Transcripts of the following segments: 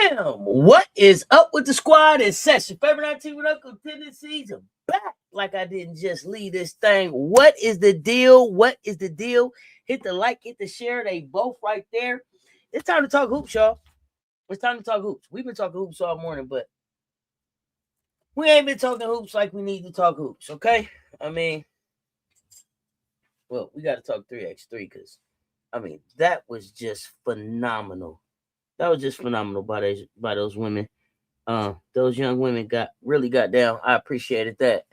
Fam, what is up with the squad? It's Cess, your favorite 19 with Uncle Tendencies. I'm back like I didn't just leave this thing. What is the deal? What is the deal? Hit the like, hit the share. They both right there. It's time to talk hoops, y'all. It's time to talk hoops. We've been talking hoops all morning, but we ain't been talking hoops like we need to talk hoops, okay? I mean, well, we got to talk 3x3 because, I mean, that was just phenomenal. That was just phenomenal by those women. Those young women really got down. I appreciated that.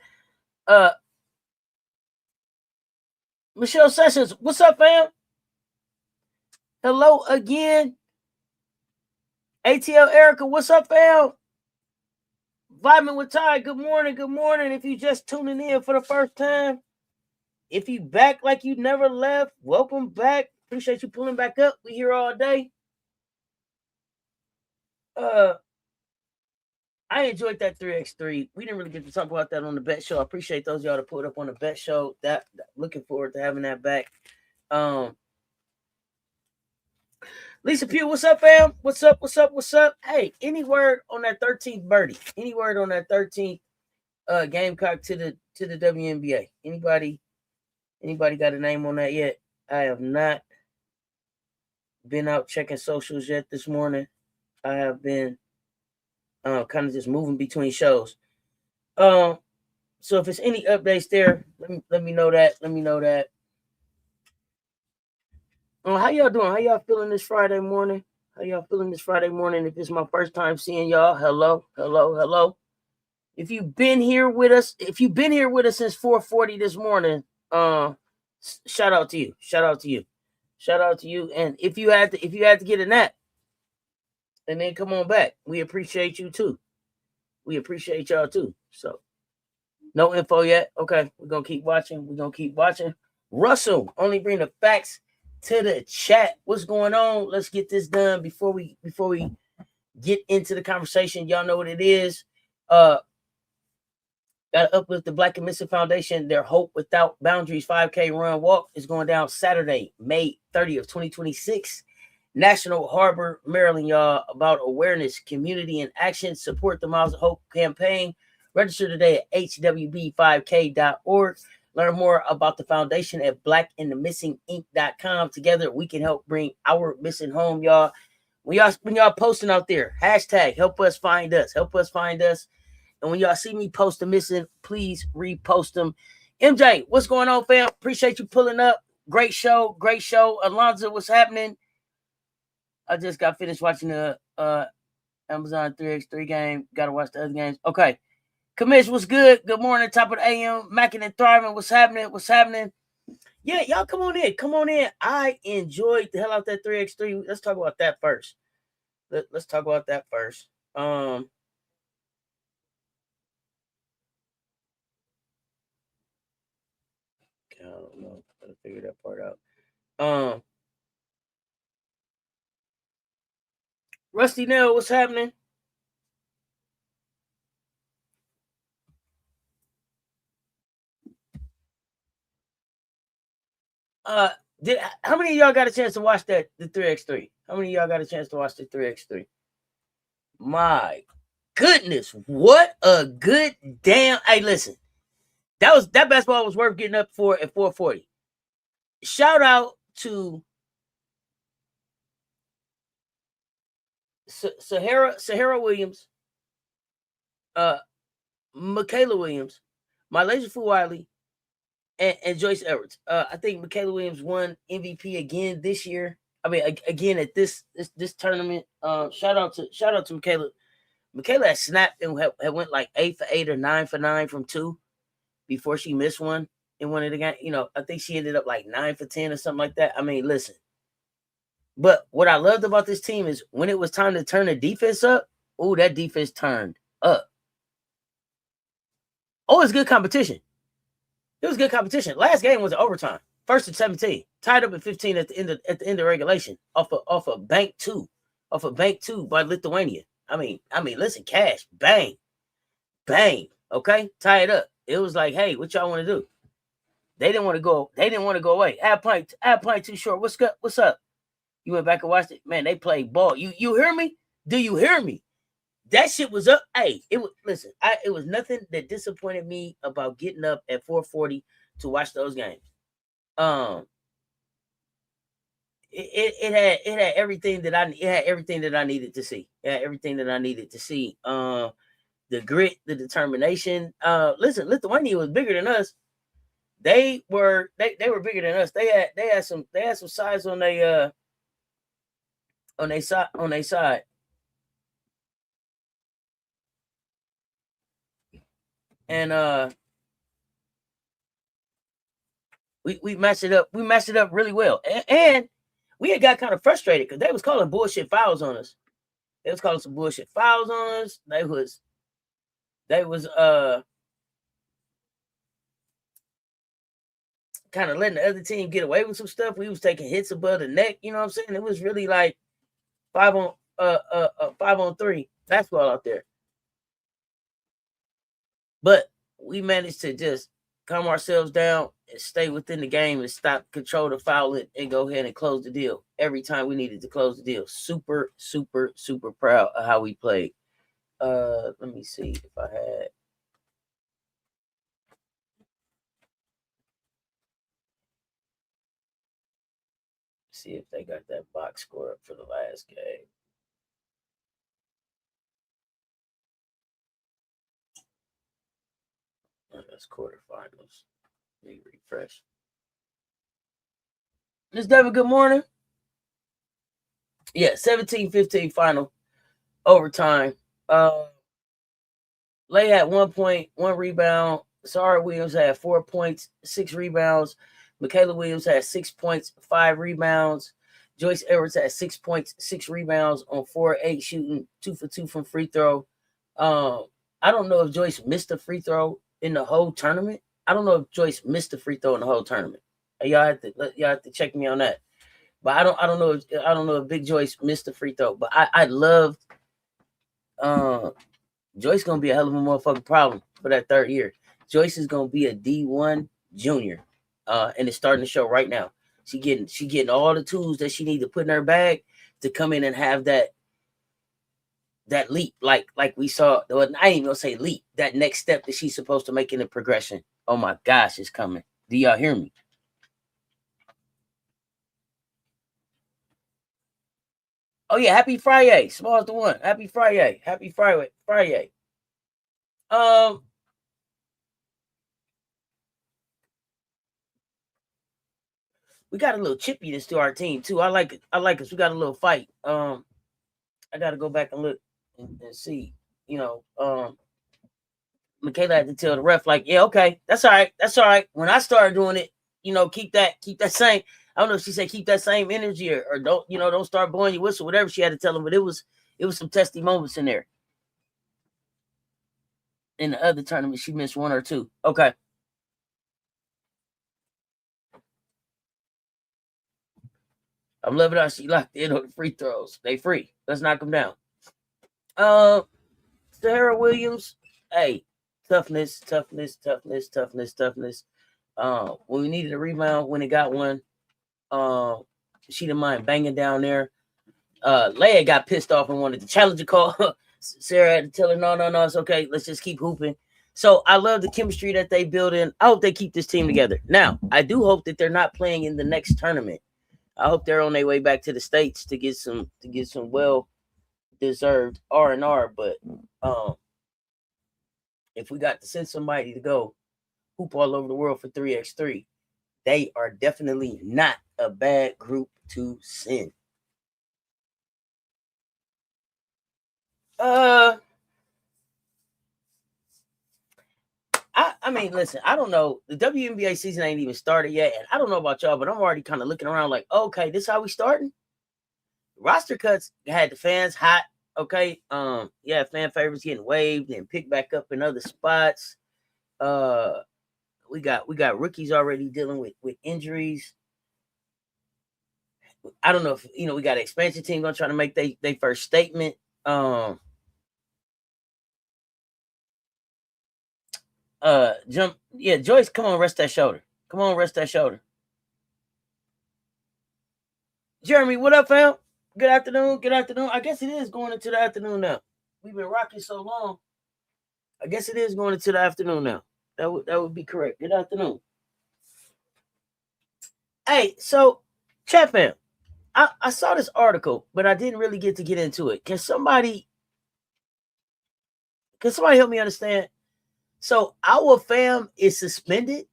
Michelle Sessions, what's up, fam? Hello again. ATL Erica, what's up, fam? Vitamin with Ty, good morning, good morning. If you just tuning in for the first time, if you back like you never left, welcome back. Appreciate you pulling back up. We here all day. I enjoyed that 3x3. We didn't really get to talk about that on the bet show. I appreciate those y'all to put up on the bet show. That looking forward to having that back. Lisa Pugh, what's up, fam? What's up? What's up? What's up? Hey, any word on that 13th birdie? Any word on that 13th Gamecock to the WNBA? Anybody got a name on that yet? I have not been out checking socials yet this morning. I have been kind of just moving between shows. So if it's any updates there, let me know that. Let me know that. How y'all doing? How y'all feeling this Friday morning? How y'all feeling this Friday morning? If it's my first time seeing y'all, hello, hello, hello. If you've been here with us, since 4:40 this morning, shout out to you. Shout out to you. Shout out to you. And if you had to get a nap, and then come on back. We appreciate you too. We appreciate y'all too. So, no info yet. Okay, we're gonna keep watching. We're gonna keep watching. Russell, only bring the facts to the chat. What's going on? Let's get this done before we get into the conversation. Y'all know what it is. Gotta uplift the Black and Missing Foundation. Their Hope Without Boundaries 5K run walk is going down Saturday, May 30th, 2026. National Harbor, Maryland, y'all, about awareness, community, and action. Support the Miles of Hope campaign. Register today at hwb5k.org. Learn more about the foundation at blackandthemissinginc.com. Together, we can help bring our missing home, y'all. When y'all posting out there, hashtag help us find us. Help us find us. And when y'all see me post the missing, please repost them. MJ, what's going on, fam? Appreciate you pulling up. Great show. Great show. Alonzo, what's happening? I just got finished watching the Amazon 3x3 game. Got to watch the other games. Okay. Commish, what's good? Good morning. Top of the AM. Mackin' and thriving. What's happening? What's happening? Yeah, y'all come on in. Come on in. I enjoyed the hell out that 3x3. Let's talk about that first. Let's talk about that first. I don't know. Gotta figure that part out. Rusty Nail, what's happening? How many of y'all got a chance to watch the 3x3? How many of y'all got a chance to watch the 3x3? My goodness, what a good damn. Hey, listen. That basketball was worth getting up for at 4:40. Shout out to Sahara Williams, Michaela Williams, Malaysia Fuwiley, and Joyce Edwards. I think Michaela Williams won MVP again this year. I mean, again at this tournament. Shout out to Michaela. Michaela had snapped and had went like 8 for 8 or 9 for 9 from 2 before she missed one in one of the games. You know, I think she ended up like 9 for 10 or something like that. I mean, listen. But what I loved about this team is when it was time to turn the defense up, that defense turned up. Oh, it's good competition. It was good competition. Last game was overtime. First and 17. Tied up at 15 at the end of regulation. Off a bank two by Lithuania. I mean, listen, cash. Bang. Bang. Okay? Tie it up. It was like, hey, what y'all want to do? They didn't want to go away. Add point too short. What's up? You went back and watched it. Man, they played ball. You hear me? Do you hear me? That shit was up. Hey, it was listen. It was nothing that disappointed me about getting up at 4:40 to watch those games. It had everything that I needed to see. It had everything that I needed to see. The grit, the determination. Listen, Lithuania was bigger than us. They were bigger than us. They had some size on their side. And we matched it up. We matched it up really well. And we had got kind of frustrated because they was calling bullshit fouls on us. They was calling some bullshit fouls on us. They was kind of letting the other team get away with some stuff. We was taking hits above the neck. You know what I'm saying? It was really like 5-on-3 basketball out there. But we managed to just calm ourselves down and stay within the game and stop control the fouling and go ahead and close the deal every time we needed to close the deal. Super, super, super proud of how we played. Let me see if I had. See if they got that box score up for the last game. That's quarterfinals. Let me refresh. Miss Devin, good morning. Yeah, 17-15 final overtime. Lay had 1 point, 1 rebound. Sarah Williams had 4 points, 6 rebounds. Michaela Williams had 6 points, 5 rebounds. Joyce Edwards had 6 points, 6 rebounds on 4-8 shooting, 2 for 2 from free throw. I don't know if Joyce missed a free throw in the whole tournament. Y'all have to check me on that. But I don't know if Big Joyce missed a free throw. But I loved Joyce gonna be a hell of a motherfucking problem for that third year. Joyce is gonna be a D1 junior. And it's starting to show right now. She getting all the tools that she needs to put in her bag to come in and have that leap, like we saw. I ain't even gonna say leap. That next step that she's supposed to make in the progression. Oh my gosh, it's coming. Do y'all hear me? Oh yeah, happy Friday. Small's the one. Happy Friday. Happy Friday. We got a little chippiness to our team too. I like it. We got a little fight. I gotta go back and look and see. Michaela had to tell the ref, like, yeah, okay, that's all right. When I started doing it, keep that same. I don't know if she said keep that same energy or don't start blowing your whistle, whatever she had to tell him. But it was some testy moments in there. In the other tournament, she missed 1 or 2. Okay. I'm loving how she locked in on the free throws. They free. Let's knock them down. Sarah Williams, hey, toughness. When we needed a rebound, when it got one, she didn't mind banging down there. Leia got pissed off and wanted to challenge the call. Sarah had to tell her, no, it's okay. Let's just keep hooping. So I love the chemistry that they build in. I hope they keep this team together. Now, I do hope that they're not playing in the next tournament. I hope they're on their way back to the States to get some well-deserved R&R. But if we got to send somebody to go hoop all over the world for 3x3, they are definitely not a bad group to send. I mean, listen, I don't know. The WNBA season ain't even started yet, and I don't know about y'all, but I'm already kind of looking around like, okay, this is how we starting? Roster cuts had the fans hot, okay? Yeah, fan favorites getting waived and picked back up in other spots. We got rookies already dealing with injuries. I don't know if we got an expansion team gonna try to make their first statement. Joyce, come on, rest that shoulder. Jeremy, what up, fam? Good afternoon. Good afternoon. I guess it is going into the afternoon now. We've been rocking so long. I guess it is going into the afternoon now. That would be correct. Good afternoon. Hey, so chat fam, I saw this article, but I didn't really get into it. Can somebody help me understand? So Awa Fam is suspended.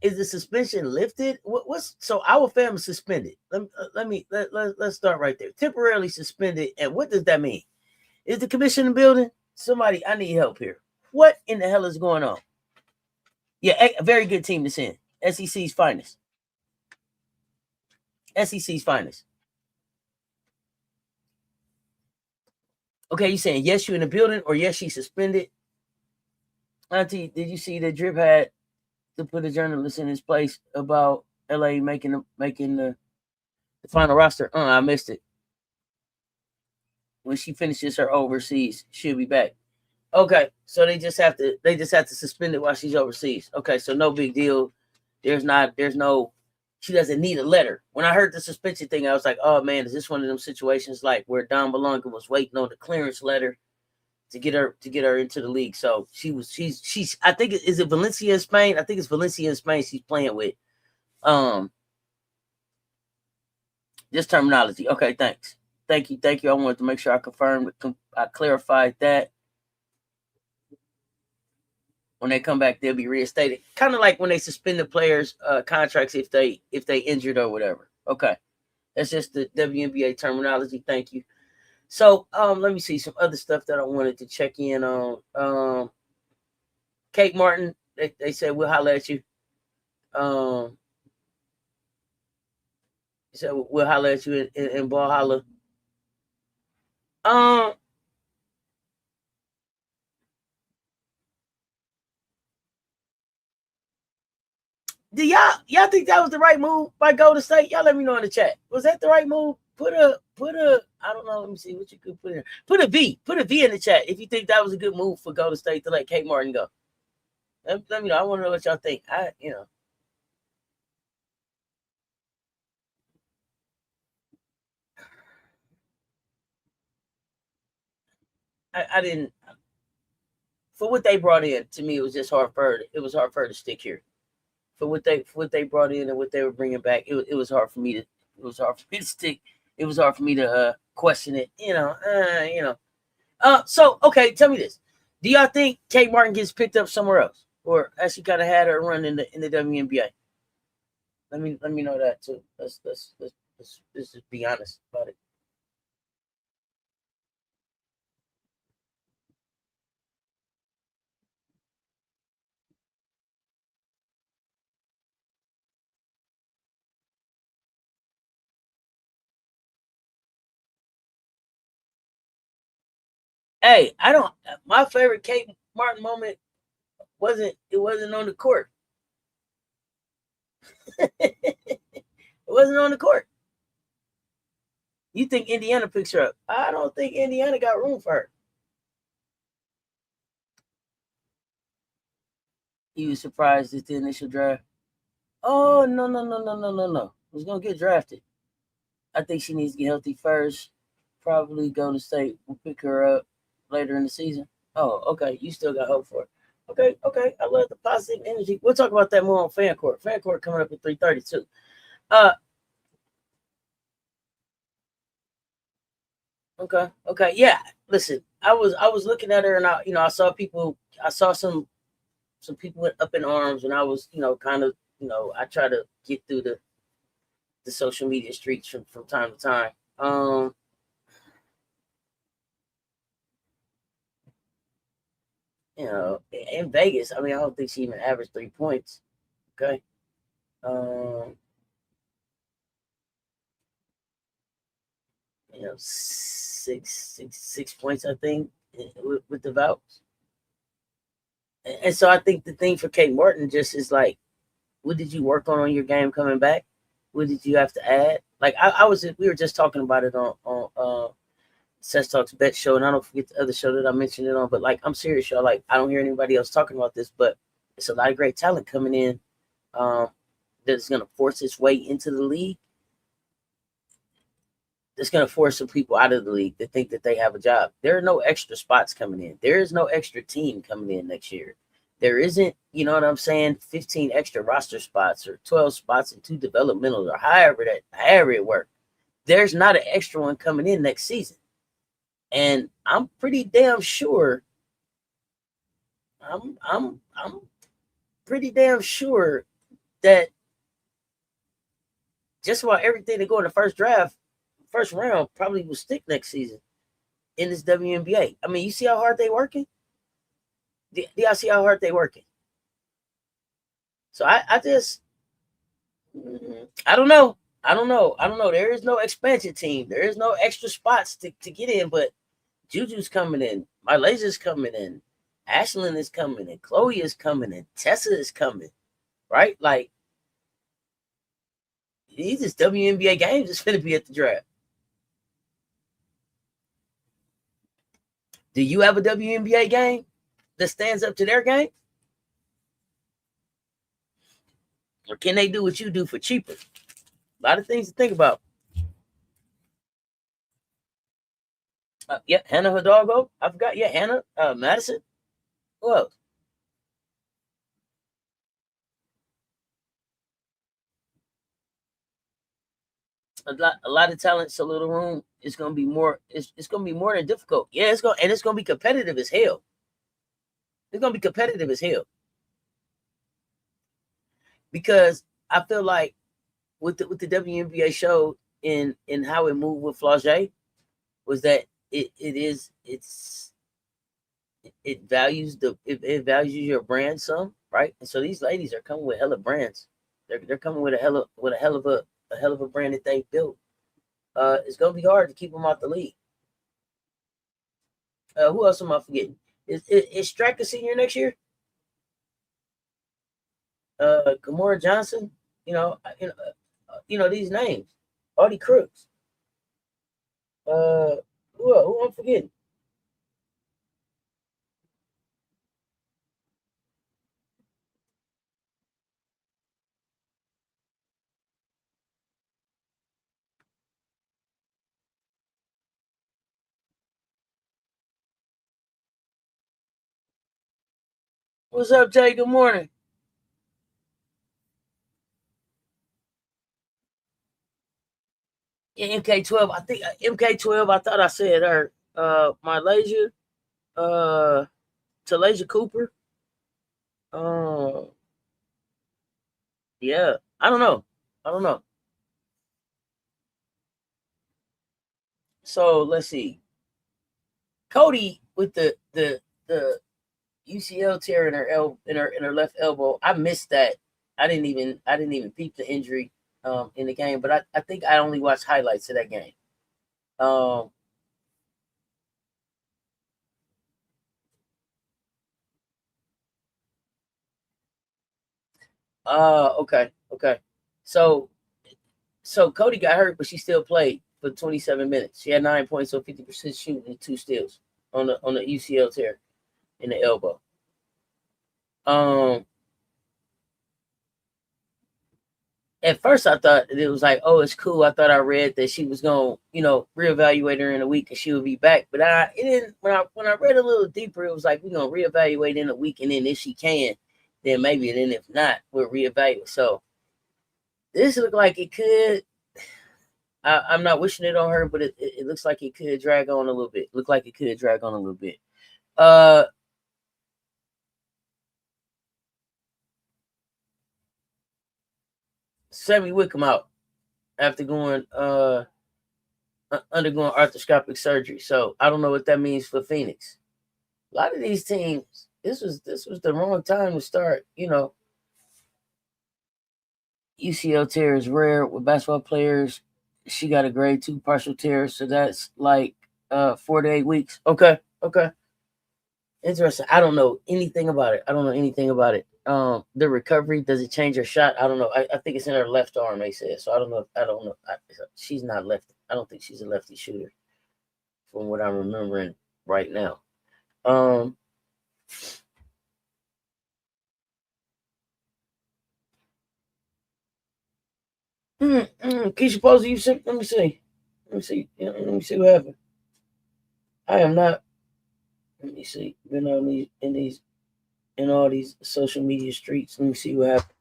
Is the suspension lifted? What's so Awa Fam is suspended? Let's start right there. Temporarily suspended, and what does that mean? Is the commission in the building? Somebody, I need help here. What in the hell is going on? Yeah, a very good team to send. SEC's finest. SEC's finest. Okay, you saying yes, you in the building, or yes, she suspended? Auntie, did you see that Drip had to put a journalist in his place about LA making the final roster? I missed it. When she finishes her overseas, she'll be back. Okay, so they just have to suspend it while she's overseas. Okay, so no big deal. There's no, she doesn't need a letter. When I heard the suspension thing, I was like, oh man, is this one of them situations like where Don Belonga was waiting on the clearance letter to get her into the league? So she's I think is it Valencia in Spain? I think it's Valencia in Spain she's playing with. This terminology. Okay, thanks. Thank you. I wanted to make sure I confirmed, I clarified that. When they come back, they'll be reinstated. Kind of like when they suspend the players' contracts if they injured or whatever. Okay, that's just the WNBA terminology. Thank you. So let me see some other stuff that I wanted to check in on. Kate Martin, they said we'll holler at you. Said we'll holler at you in Ball Holler. Do y'all think that was the right move by Golden State? Y'all let me know in the chat. Was that the right move? Put a I don't know. Let me see what you could put in. Put a V in the chat if you think that was a good move for Golden State to let Kate Martin go. Let me know. I want to know what y'all think. I didn't, for what they brought in. To me, it was just hard for her. It was hard for her to stick here. For what they brought in and what they were bringing back, it was hard for me to. It was hard for me to stick. It was hard for me to question it. So okay, tell me this: do y'all think Kate Martin gets picked up somewhere else, or has she kind of had her run in the WNBA? Let me know that too. Let's just be honest about it. Hey, I don't. My favorite Kate Martin moment wasn't on the court. It wasn't on the court. You think Indiana picks her up? I don't think Indiana got room for her. You was surprised at the initial draft? Oh no. Who's gonna get drafted? I think she needs to get healthy first. Probably Golden State will pick her up later in the season. Oh, okay. You still got hope for it. Okay. I love the positive energy. We'll talk about that more on Fan Court. Fan Court coming up at 3:30 too. Okay. Yeah. Listen, I was looking at her and I saw people. I saw some people went up in arms, and I was kind of I try to get through the social media streets from time to time. In Vegas, I mean, I don't think she even averaged 3 points. Okay. 6 points, I think, with the Valks. And so I think the thing for Kate Martin just is like, what did you work on your game coming back? What did you have to add? Like we were just talking about it on Cess Talks Bet show, and I don't forget the other show that I mentioned it on. But like, I'm serious, y'all. Like, I don't hear anybody else talking about this, but it's a lot of great talent coming in that's going to force its way into the league. that's going to force some people out of the league to think that they have a job. There are no extra spots coming in. There is no extra team coming in next year. There isn't, you know what I'm saying, 15 extra roster spots or 12 spots and 2 developmentals or however it works. There's not an extra one coming in next season. And I'm pretty damn sure I'm pretty damn sure that just about everything that go in the first round probably will stick next season in this WNBA. I mean, you see how hard they working? Do y'all see how hard they working? So I just I don't know. There is no expansion team. There is no extra spots to get in, but Juju's coming in. Mylazia's coming in. Ashlyn is coming in. Chloe is coming in. Tessa is coming. Right? Like, these WNBA games is going to be at the draft. Do you have a WNBA game that stands up to their game? Or can they do what you do for cheaper? A lot of things to think about. Yeah, Hannah Hidalgo. I forgot. Yeah, Hannah Madison. Who else? A lot of talent, so little room. It's gonna be more. It's gonna be more than difficult. Yeah, it's gonna be competitive as hell. It's gonna be competitive as hell. Because I feel like with the WNBA show in how it moved with Flau'jae was that it values it values your brand some, right? And so these ladies are coming with hella brands. They're coming with a hell of a brand that they built. It's gonna be hard to keep them out the league. Who else am I forgetting? Is Strack a senior next year? Gamora Johnson. You know these names. Audie Crooks. Who I'm forgetting? What's up, Jay? Good morning. Yeah, MK12. I think MK12. I thought I said her. Mylasia. Talasia Cooper. Yeah. I don't know. So let's see. Cotie with the UCL tear in her left elbow. I missed that. I didn't even peep the injury in the game, but I think I only watched highlights of that game. Okay. So Cotie got hurt, but she still played for 27 minutes. She had 9 points, so 50% shooting and 2 steals on the UCL tear in the elbow. At first I thought it was like, oh, it's cool. I thought I read that she was gonna, reevaluate her in a week and she would be back. But it didn't. When I read a little deeper, it was like we're gonna reevaluate in a week, and then if she can, then maybe, and then if not, we'll reevaluate. So this looked like it could. I'm not wishing it on her, but it looks like it could drag on a little bit. Look like it could drag on a little bit. Sami Whitcomb out after undergoing arthroscopic surgery. So I don't know what that means for Phoenix. A lot of these teams, this was the wrong time to start. UCL tear is rare with basketball players. She got a grade 2 partial tear, so that's like 4 to 8 weeks. Okay. Interesting. I don't know anything about it. The recovery, does it change her shot? I don't know. I think it's in her left arm, they said. So I don't know. She's not lefty. I don't think she's a lefty shooter from what I'm remembering right now. Keisha Posey, let me see. Let me see. Let me see what happened. I am not. Let me see. Been on in all these social media streets. Let me see what happened.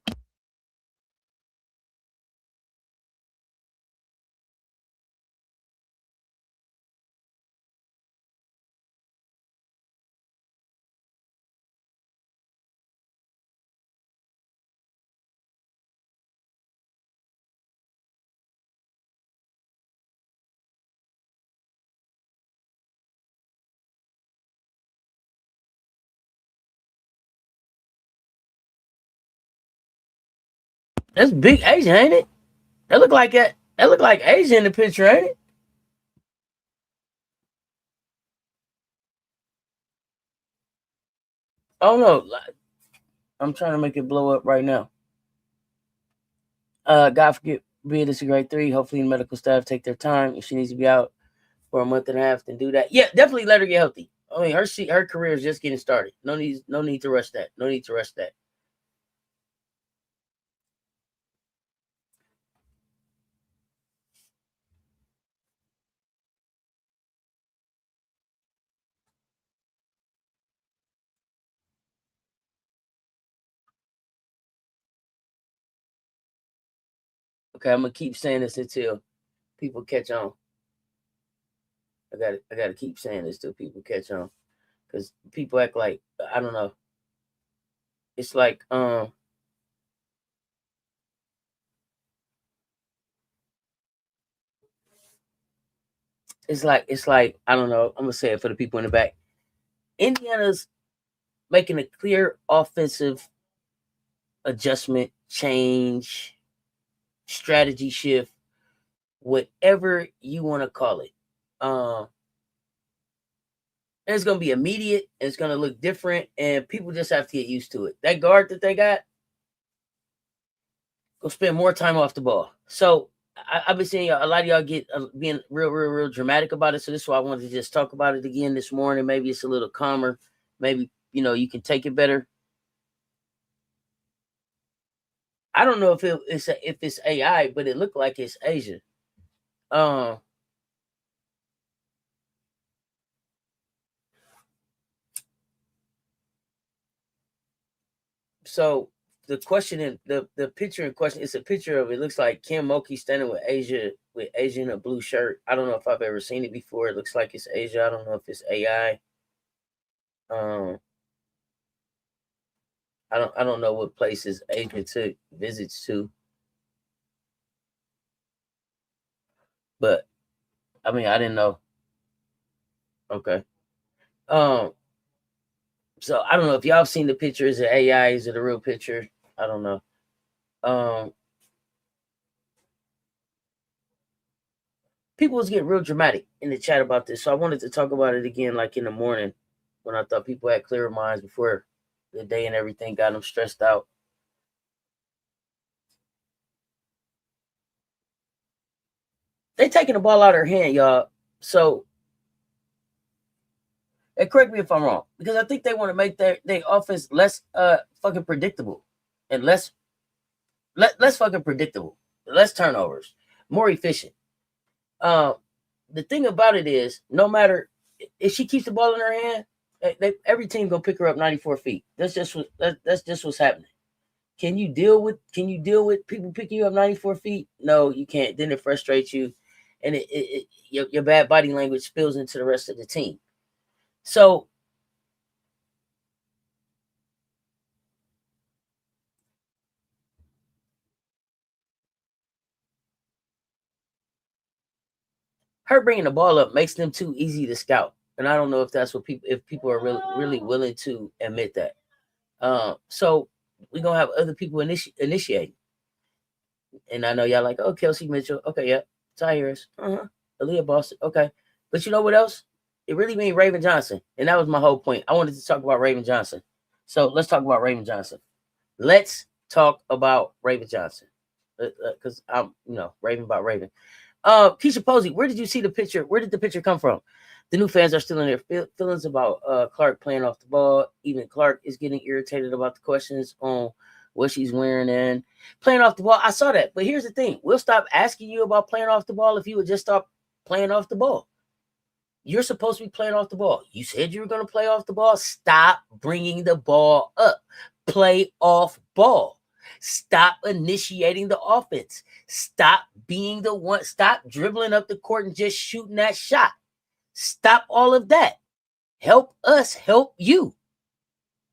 That's big Asian, ain't it? That look like that. That look like Asia in the picture, ain't it? Oh no, I'm trying to make it blow up right now. God forget, it's a grade 3. Hopefully, the medical staff take their time. If she needs to be out for a month and a half, then do that. Yeah, definitely let her get healthy. I mean, her career is just getting started. No need to rush that. No need to rush that. Okay, I'm gonna keep saying this until people catch on. I gotta keep saying this till people catch on, because people act like, I don't know. It's like it's like I don't know. I'm gonna say it for the people in the back. Indiana's making a clear offensive adjustment, change, strategy shift, whatever you want to call it. And it's gonna be immediate. It's gonna look different, and people just have to get used to it. That guard that they got, go spend more time off the ball. So I've been seeing a lot of y'all get being real dramatic about it. So this is why I wanted to just talk about it again this morning. Maybe it's a little calmer. Maybe you can take it better. I don't know if it's AI, but it looked like it's Asia. So the question in the picture in question, it's a picture of, it looks like Kim Mulkey standing with Asia in a blue shirt. I don't know if I've ever seen it before. It looks like it's Asia. I don't know if it's AI. I don't know what places Asia took visits to, but I mean I didn't know. Okay. Um. So I don't know if y'all have seen the picture. Is it AI? Is it a real picture? I don't know. People was getting real dramatic in the chat about this, so I wanted to talk about it again, like in the morning, when I thought people had clearer minds before the day and everything got them stressed out. They taking the ball out of their hand, y'all. So, and correct me if I'm wrong, because I think they want to make their offense less fucking predictable and less fucking predictable, less turnovers, more efficient. The thing about it is, no matter if she keeps the ball in her hand, every team gonna pick her up 94 feet. That's just what's happening. Can you deal with people picking you up 94 feet? No, you can't. Then it frustrates you, and your bad body language spills into the rest of the team. So her bringing the ball up makes them too easy to scout, and I don't know if that's what people are really willing to admit that. So we're gonna have other people initiate. And I know y'all like, oh, Kelsey Mitchell. Okay, yeah. Ty Harris. Aaliyah Boston. Okay. But you know what else? It really means Raven Johnson. And that was my whole point. I wanted to talk about Raven Johnson. So let's talk about Raven Johnson. Let's talk about Raven Johnson. Because I'm, raving about Raven. Keisha Posey, where did you see the picture? Where did the picture come from? The new fans are still in their feelings about Clark playing off the ball. Even Clark is getting irritated about the questions on what she's wearing and playing off the ball. I saw that. But here's the thing. We'll stop asking you about playing off the ball if you would just stop playing off the ball. You're supposed to be playing off the ball. You said you were going to play off the ball. Stop bringing the ball up. Play off ball. Stop initiating the offense. Stop being the one. Stop dribbling up the court and just shooting that shot. Stop all of that. Help us help you.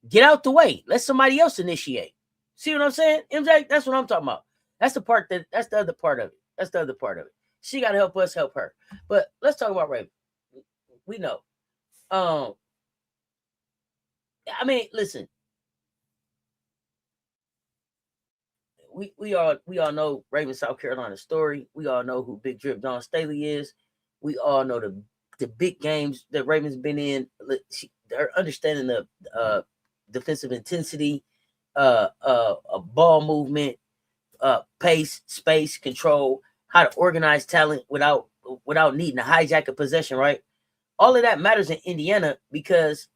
Get out the way. Let somebody else initiate. See what I'm saying? MJ, that's what I'm talking about. That's the other part of it. She got to help us help her. But let's talk about Raven. We know. I mean, listen. We all know Raven, South Carolina's story. We all know who Big Drip Dawn Staley is. We all know the big games that Raven's been in. They're understanding the defensive intensity, ball movement, pace, space, control, how to organize talent without needing to hijack a possession, right? All of that matters in Indiana because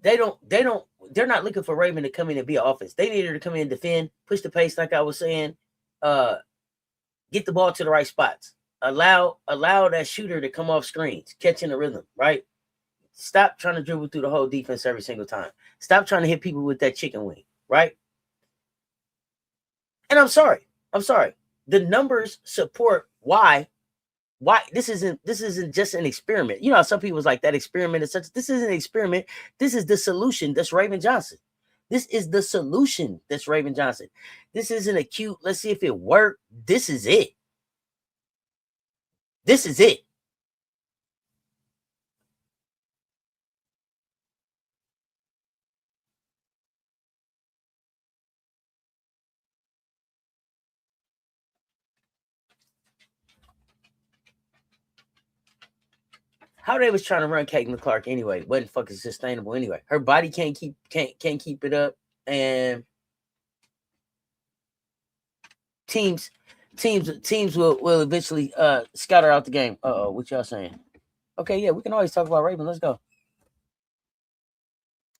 they're not looking for Raven to come in and be an offense. They need her to come in and defend, push the pace, like I was saying, get the ball to the right spots, allow that shooter to come off screens, catching the rhythm, right? Stop trying to dribble through the whole defense every single time. Stop trying to hit people with that chicken wing, right? And I'm sorry. The numbers support why this isn't just an experiment. You know, some people was like that experiment is such. This isn't an experiment. This is the solution. That's Raven Johnson. This is the solution. That's Raven Johnson. This isn't a cute, let's see if it worked. This is it. This is it. How they was trying to run Caitlin Clark anyway wasn't fucking sustainable anyway. Her body can't keep it up, and teams will eventually scout her out the game. What y'all saying? Okay, yeah, we can always talk about Raven. Let's go.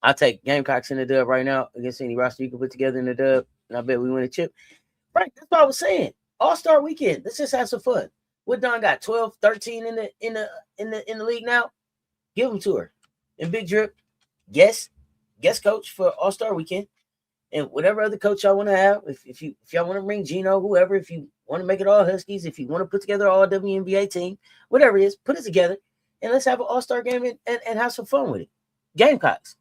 I'll take Gamecocks in the dub right now against any roster you can put together in the dub, and I bet we win a chip. Right, that's what I was saying. All-Star weekend. Let's just have some fun. What Don got? 12, 13 in the league now? Give them to her. And Big Drip, guest coach for All-Star weekend. And whatever other coach y'all want to have, if y'all want to bring Gino, whoever, if you want to make it all Huskies, if you want to put together all WNBA team, whatever it is, put it together and let's have an All-Star game and have some fun with it. Gamecocks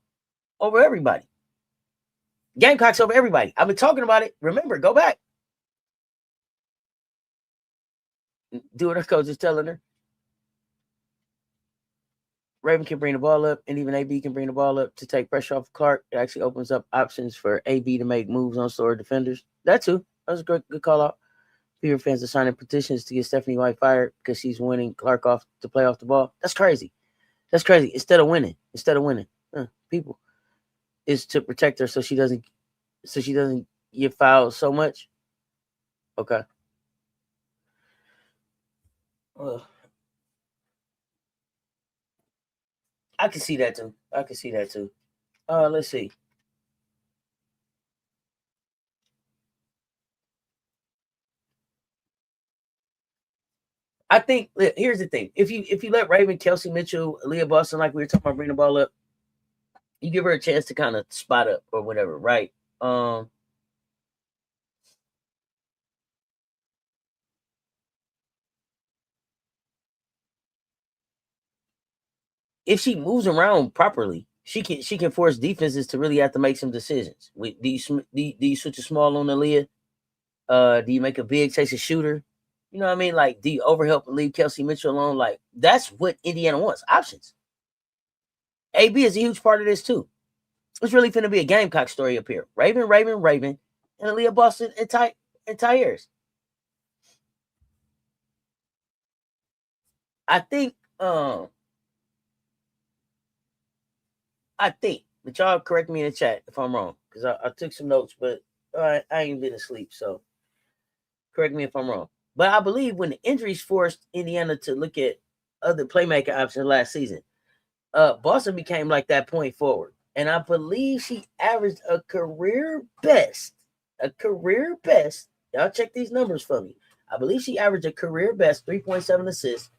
over everybody. Gamecocks over everybody. I've been talking about it. Remember, go back. Do what her coach is telling her. Raven can bring the ball up, and even AB can bring the ball up to take pressure off Clark. It actually opens up options for AB to make moves on store defenders. That too. That was a good call out. Fever fans are signing petitions to get Stephanie White fired because she's winning Clark off to play off the ball. That's crazy. Instead of winning, people is to protect her so she doesn't get fouled so much. Okay. I can see that too. Let's see. I think here's the thing. If you let Raven, Kelsey Mitchell, Leah Boston, like we were talking about, bring the ball up, you give her a chance to kind of spot up or whatever, right? If she moves around properly, she can force defenses to really have to make some decisions. Do you switch a small on Aaliyah? Do you make a big chase a shooter? You know what I mean? Like, do you overhelp and leave Kelsey Mitchell alone? Like, that's what Indiana wants. Options. AB is a huge part of this too. It's really finna be a Gamecock story up here. Raven, and Aaliyah Boston and Tyers. I think, but y'all correct me in the chat if I'm wrong, because I took some notes, but I ain't been asleep, so correct me if I'm wrong. But I believe when the injuries forced Indiana to look at other playmaker options last season, Boston became like that point forward. And I believe she averaged a career best Y'all check these numbers for me. I believe she averaged a career best 3.7 assists,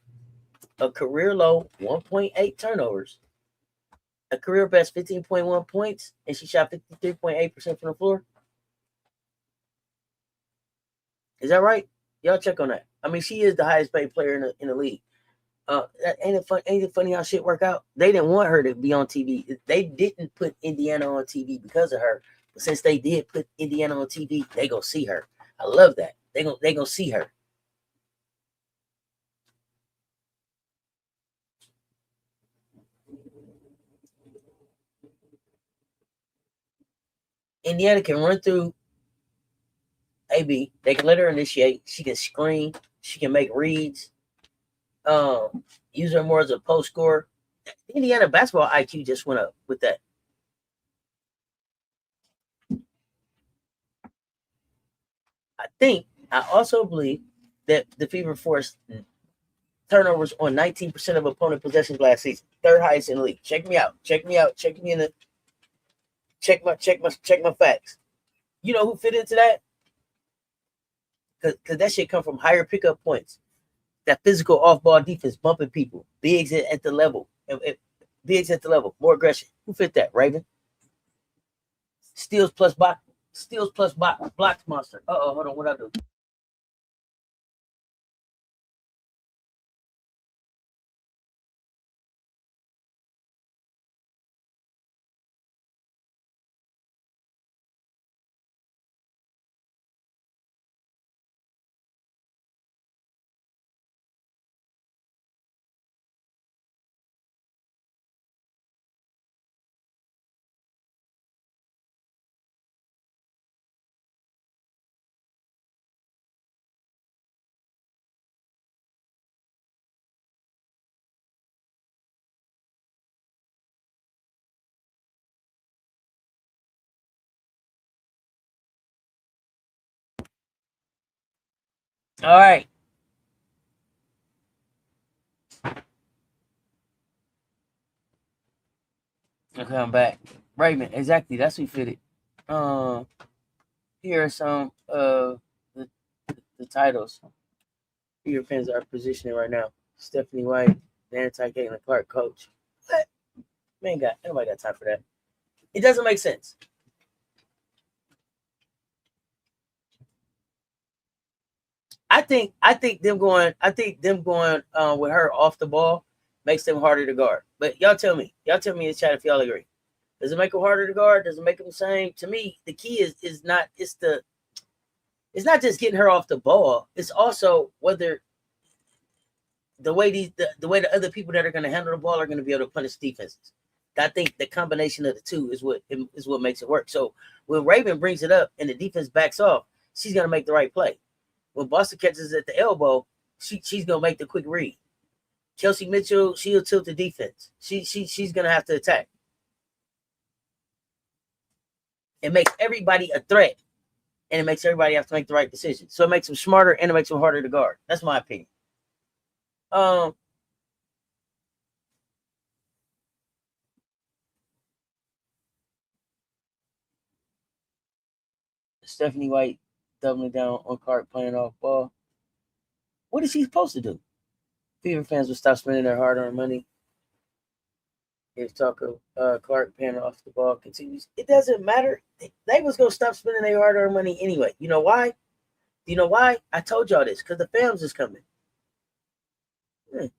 a career low 1.8 turnovers, a career best 15.1 points, and she shot 53.8% from the floor. Is that right? Y'all check on that. I mean, she is the highest paid player in the league. Ain't it funny how shit work out? They didn't want her to be on TV. They didn't put Indiana on TV because of her. But since they did put Indiana on TV, they gonna see her. I love that. They gonna see her. Indiana can run through AB. They can let her initiate. She can screen. She can make reads. Use her more as a post scorer. Indiana basketball IQ just went up with that. I also believe that the Fever forced turnovers on 19% of opponent possessions last season. Third highest in the league. Check me out. Check me in the check my facts. You know who fit into that? Because that shit come from higher pickup points. That physical off-ball defense, bumping people. Bigs at the level. Bigs at the level. More aggression. Who fit that? Raven? Steals plus blocks monster. Hold on. What I do? All right. Okay, I'm back. Raven, exactly. That's who fitted. Here are some of the titles your fans are positioning right now. Stephanie White, the anti-Caitlin Clark coach. What? Man, nobody got time for that. It doesn't make sense. I think them going with her off the ball makes them harder to guard. But y'all tell me in the chat if y'all agree. Does it make them harder to guard? Does it make them the same? To me, the key is not just getting her off the ball. It's also whether the way the other people that are going to handle the ball are going to be able to punish defenses. I think the combination of the two is what makes it work. So when Raven brings it up and the defense backs off, she's going to make the right play. When Boston catches at the elbow, she's going to make the quick read. Kelsey Mitchell, she'll tilt the defense. She's going to have to attack. It makes everybody a threat, and it makes everybody have to make the right decision. So it makes them smarter, and it makes them harder to guard. That's my opinion. Stephanie White doubling down on Clark playing off ball. What is she supposed to do? Fever fans will stop spending their hard-earned money. If talk of Clark paying off the ball continues, it doesn't matter. They was gonna stop spending their hard-earned money anyway. You know why? You know why? I told y'all this because the Fams is coming. Man,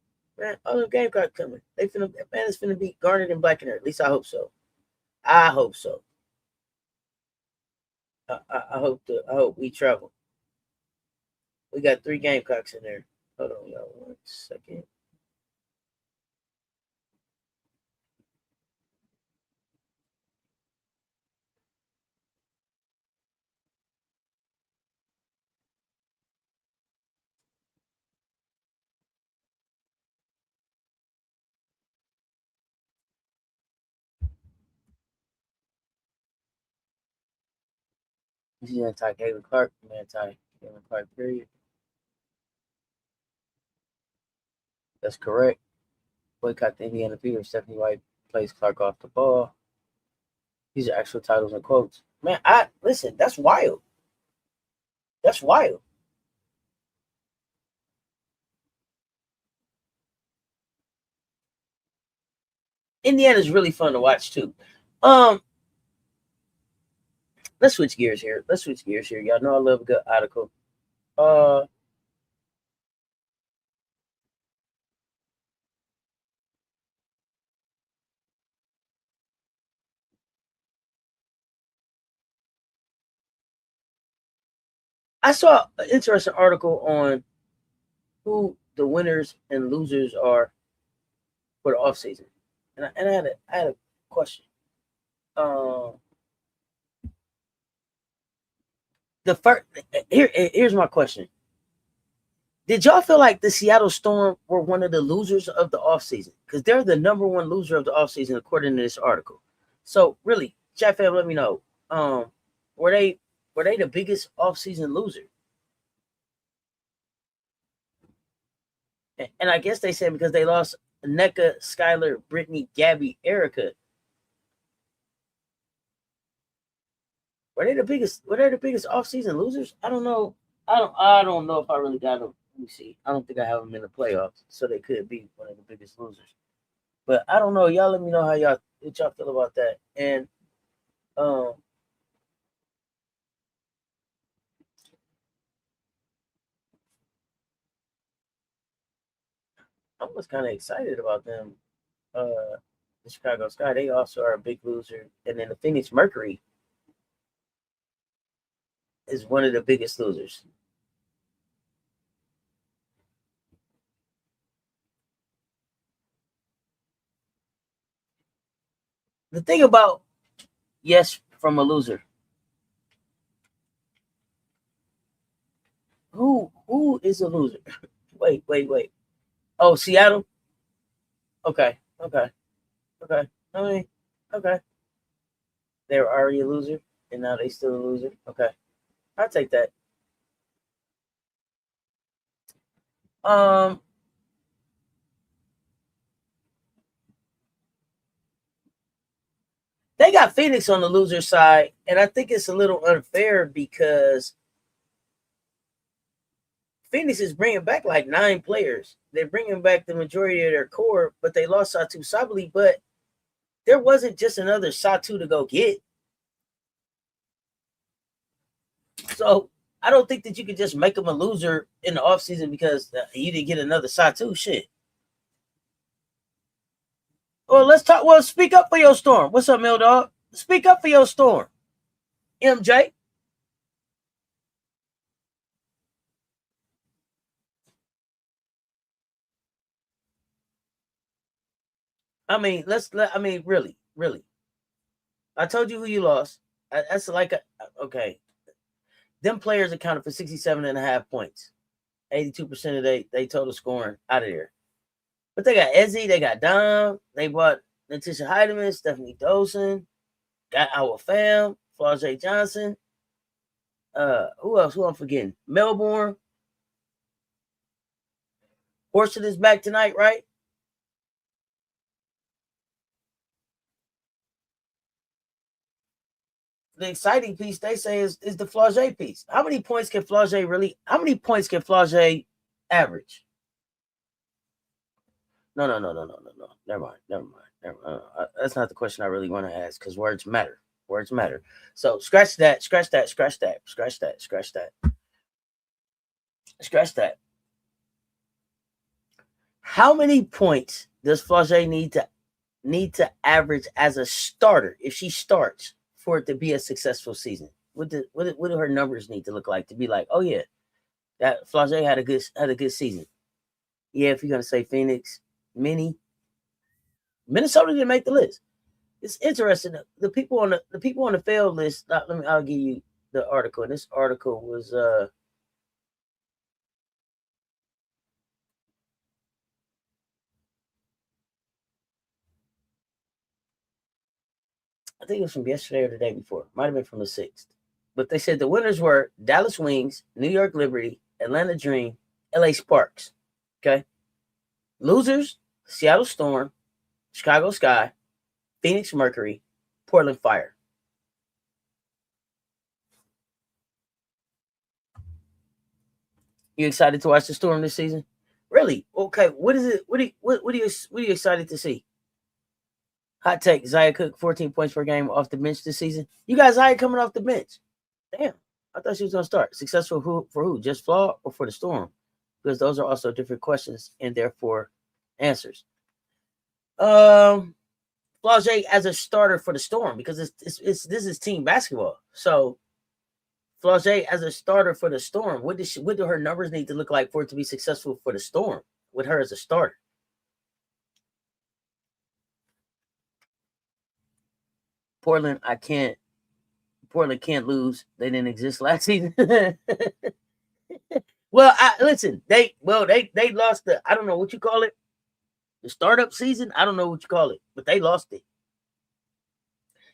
all the Gamecock coming. It's finna be garnered and black in there. At least I hope so. I hope so. I hope we travel. We got 3 Gamecocks in there. Hold on, y'all. 1 second. This is anti-Caitlin Clark. Anti-Caitlin Clark, period. That's correct. Boycott the Indiana Fever. Stephanie White plays Clark off the ball. These are actual titles and quotes. Man, listen, that's wild. That's wild. Indiana's really fun to watch too. Let's switch gears here. Y'all know I love a good article. I saw an interesting article on who the winners and losers are for the offseason. And I had a question. Here's my question. Did y'all feel like the Seattle Storm were one of the losers of the offseason? Because they're the number one loser of the offseason according to this article. So really, chat fam, let me know. Were they the biggest offseason loser? And I guess they said because they lost NECA, Skylar, Brittany, Gabby, Erica. Were they the biggest offseason losers? I don't know. I don't know if I really got them. Let me see. I don't think I have them in the playoffs, so they could be one of the biggest losers. But I don't know. Y'all let me know what y'all feel about that. And I was kind of excited about them. The Chicago Sky, they also are a big loser. And then the Phoenix Mercury is one of the biggest losers. The thing about yes from a loser. Who is a loser? Wait. Oh, Seattle? Okay. I mean, okay. They were already a loser, and now they still a loser. Okay. I'll take that. They got Phoenix on the loser side, and I think it's a little unfair because Phoenix is bringing back like 9 players. They're bringing back the majority of their core, but they lost Satu Sabali. But there wasn't just another Satu to go get. So I don't think that you could just make them a loser in the offseason because you didn't get another Satu. Shit. Well, let's talk. Well, speak up for your Storm. What's up, Mill Dog? Speak up for your Storm. MJ. I mean, really. I told you who you lost. That's like okay. Them players accounted for 67.5 points. 82% of they total scoring out of there. But they got Ezzy, they got Dom, they bought Natisha Heidemann, Stephanie Dosen, got Awa Fam, Flau'jae Johnson. Who else? Who I'm forgetting? Melbourne. Horston is back tonight, right? The exciting piece they say is the Flau'jae piece. How many points can Flau'jae average? No. Never mind. That's not the question I really want to ask because words matter. So scratch that. How many points does Flau'jae need to average as a starter if she starts for it to be a successful season? What do her numbers need to look like to be like, oh yeah, that Flau'jae had a good season? Yeah, if you're gonna say Phoenix, Minnesota didn't make the list. It's interesting. The people on the failed list. I'll give you the article. And this article was I think it was from yesterday or the day before. Might have been from the 6th. But they said the winners were Dallas Wings, New York Liberty, Atlanta Dream, LA Sparks. Okay. Losers, Seattle Storm, Chicago Sky, Phoenix Mercury, Portland Fire. You excited to watch the Storm this season? Really? Okay. What is it? What are you excited to see? Hot take: Zaya Cook 14 points per game off the bench this season. You got Zaya coming off the bench. Damn, I thought she was gonna start. Successful for who? Just Flaw or for the Storm? Because those are also different questions and therefore answers. Flau'jae as a starter for the Storm because this is team basketball. So Flau'jae as a starter for the Storm. What do her numbers need to look like for it to be successful for the Storm with her as a starter? Portland can't lose. They didn't exist last season. Well, listen. They lost the, I don't know what you call it, the startup season. I don't know what you call it, but they lost it.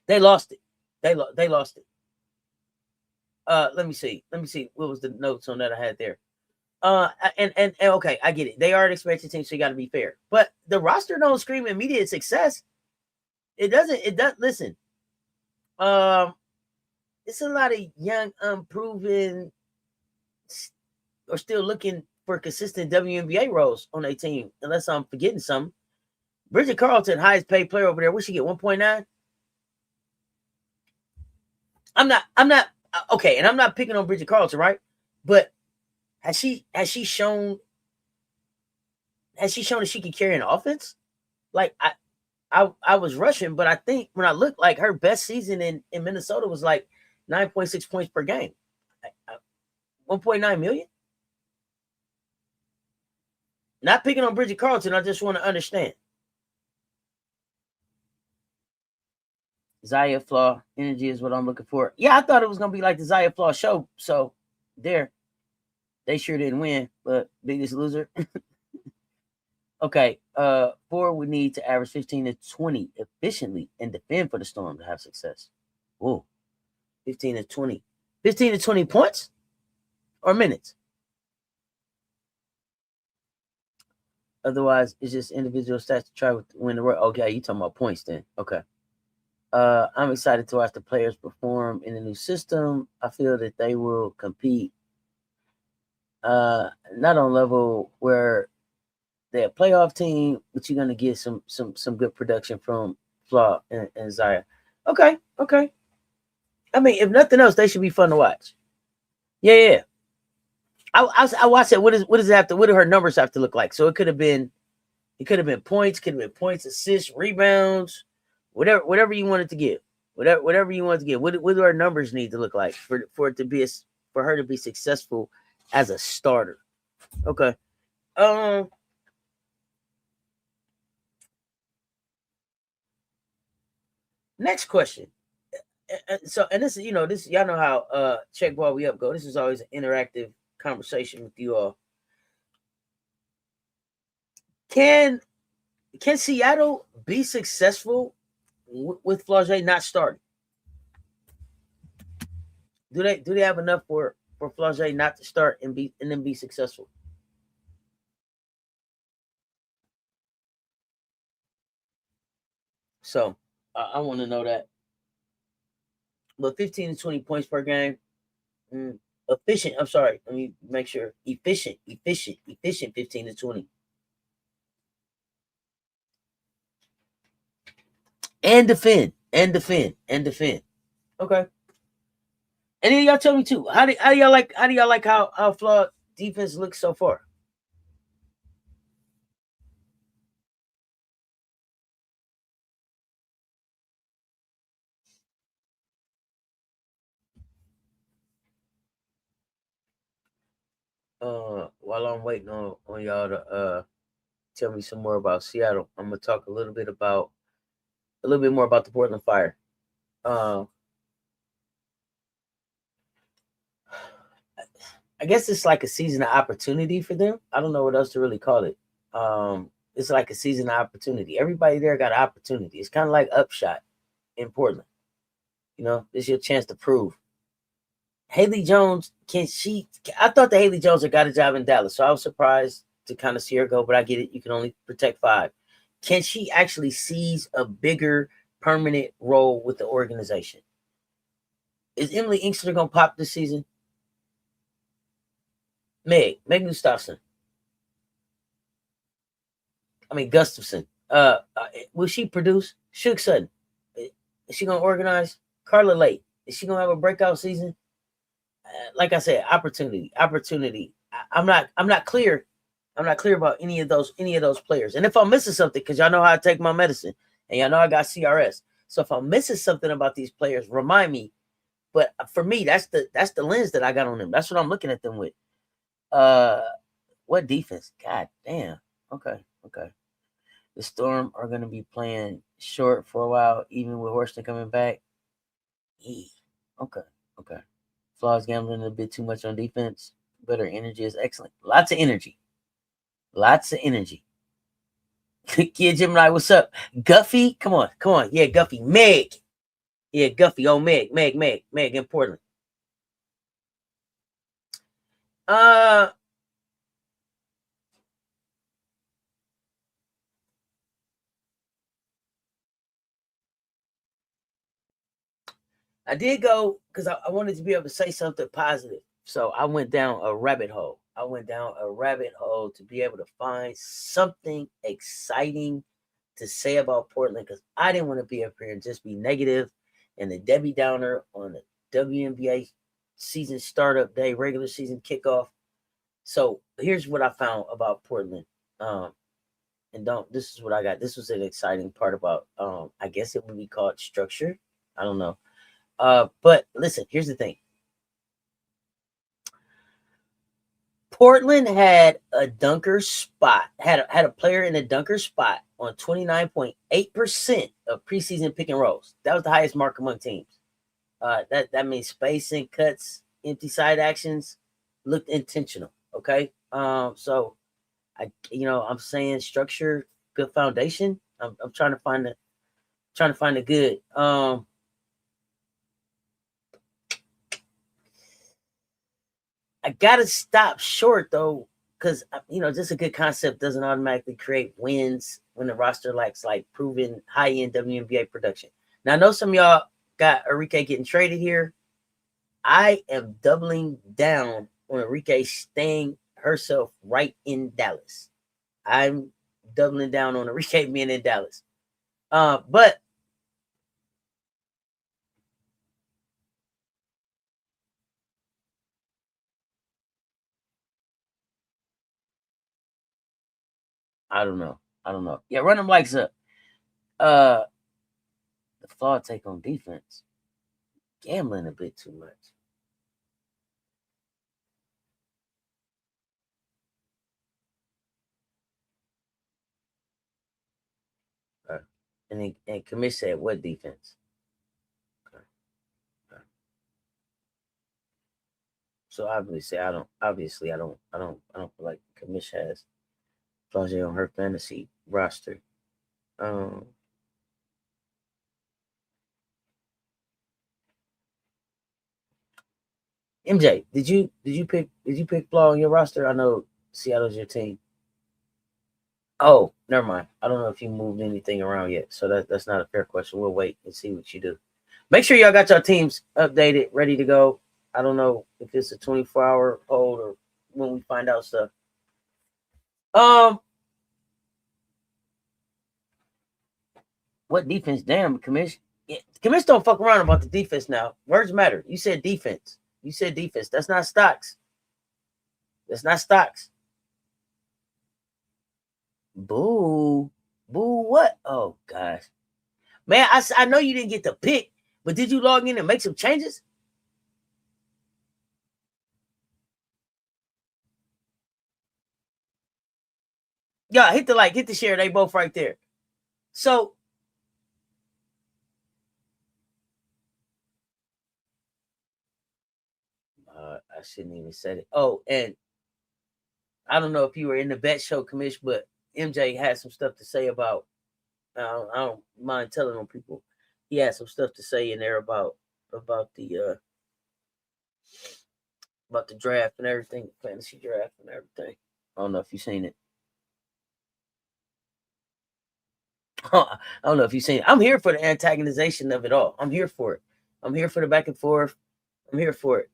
They lost it. They lost it. Let me see. What was the notes on that I had there? And okay, I get it. They are an expansion team, so you got to be fair. But the roster don't scream immediate success. It doesn't. Listen. It's a lot of young, unproven, or still looking for consistent WNBA roles on their team, unless I'm forgetting something. Bridget Carlton, highest paid player over there. What she get? 1.9. I'm not okay, and I'm not picking on Bridget Carlton, right? But has she shown that she can carry an offense? Like I was rushing, but I think when I looked, like her best season in Minnesota was like 9.6 points per game. 1.9 million. Not picking on Bridget Carlton, I just want to understand. Zaya Flaw energy is what I'm looking for. Yeah, I thought it was gonna be like the Zaya Flaw show. So there, they sure didn't win, but biggest loser. Okay, Ford would need to average 15 to 20 efficiently and defend for the Storm to have success. Whoa, 15 to 20. 15 to 20 points or minutes? Otherwise, it's just individual stats to try to win the race. Okay, you talking about points then. Okay. I'm excited to watch the players perform in the new system. I feel that they will compete not on level where they're a playoff team, but you're gonna get some good production from Flaw and Zaya. Okay. I mean, if nothing else, they should be fun to watch. Yeah. I watched it. What does it have to? What do her numbers have to look like? So it could have been points, assists, rebounds, whatever you wanted to give. Whatever you want to give. What do our numbers need to look like for it to be for her to be successful as a starter? Okay. Next question. So, and this is, this, y'all know how check while we up go. This is always an interactive conversation with you all. Can Seattle be successful with Flau'jae not starting? Do they have enough for Flau'jae not to start and then be successful? So I want to know that. But 15 to 20 points per game. Efficient. I'm sorry. Let me make sure. Efficient. 15 to 20. And defend. Okay. And then y'all tell me too. How do y'all like how Flaw defense looks so far? While I'm waiting on y'all to tell me some more about Seattle, I'm gonna talk a little bit more about the Portland Fire. I guess it's like a season of opportunity for them. I don't know what else to really call it. It's like a season of opportunity. Everybody there got an opportunity. It's kind of like Upshot in Portland. This is your chance to prove. Haley Jones, I thought that Haley Jones had got a job in Dallas, so I was surprised to kind of see her go, but I get it. You can only protect 5. Can she actually seize a bigger permanent role with the organization? Is Emily Inkster going to pop this season? Meg Gustafson. Gustafson. Will she produce? Shook Sutton. Is she gonna organize? Carla Lake. Is she gonna have a breakout season? Like I said, opportunity. I'm not clear. I'm not clear about any of those players. And if I'm missing something, because y'all know how I take my medicine, and y'all know I got CRS. So if I'm missing something about these players, remind me. But for me, that's the lens that I got on them. That's what I'm looking at them with. What defense? God damn. Okay. The Storm are going to be playing short for a while, even with Horston coming back. Okay. Flau'jae gambling a bit too much on defense. Better energy is excellent. Lots of energy. Kid Gemini, what's up? Guffy, come on. Yeah, Guffy. Meg. Yeah, Guffy. Oh, Meg in Portland. I did go because I wanted to be able to say something positive. So I went down a rabbit hole. To be able to find something exciting to say about Portland, because I didn't want to be up here and just be negative and the Debbie Downer on the WNBA season startup day, regular season kickoff. So here's what I found about Portland. This is what I got. This was an exciting part about, I guess it would be called structure. I don't know. But listen, here's the thing. Portland had a dunker spot, had a player in a dunker spot on 29.8% of preseason pick and rolls. That was the highest mark among teams. That means spacing, cuts, empty side actions looked intentional. Okay. So I'm saying structure, good foundation. I'm trying to find the good. I gotta stop short though, because just a good concept doesn't automatically create wins when the roster lacks like proven high-end WNBA production. Now I know some of y'all got Enrique getting traded here. I am doubling down on Enrique staying herself right in Dallas. I'm doubling down on Enrique being in Dallas. But I don't know. Yeah, run them likes up. The Flau'jae take on defense. Gambling a bit too much. And Commish said, what defense? Okay. So obviously I don't feel like Commish has Flau'jae on her fantasy roster. MJ, did you pick Flaw on your roster? I know Seattle's your team. Oh, never mind. I don't know if you moved anything around yet, so that's not a fair question. We'll wait and see what you do. Make sure y'all got your teams updated, ready to go. I don't know if it's a 24-hour hold or when we find out stuff. What defense? Damn, Commish. Yeah, Commish don't fuck around about the defense now. Words matter. You said defense. That's not stocks. Boo what? Oh gosh, man, I know you didn't get the pick, but did you log in and make some changes? Yeah, hit the like, hit the share. They both right there. So I shouldn't even said it. Oh, and I don't know if you were in the bet show, Commish, but MJ had some stuff to say about. I don't mind telling on people. He had some stuff to say in there about the draft and everything, fantasy draft and everything. I don't know if you've seen it. I don't know if you've seen it. I'm here for the antagonization of it all. I'm here for it. I'm here for the back and forth. I'm here for it.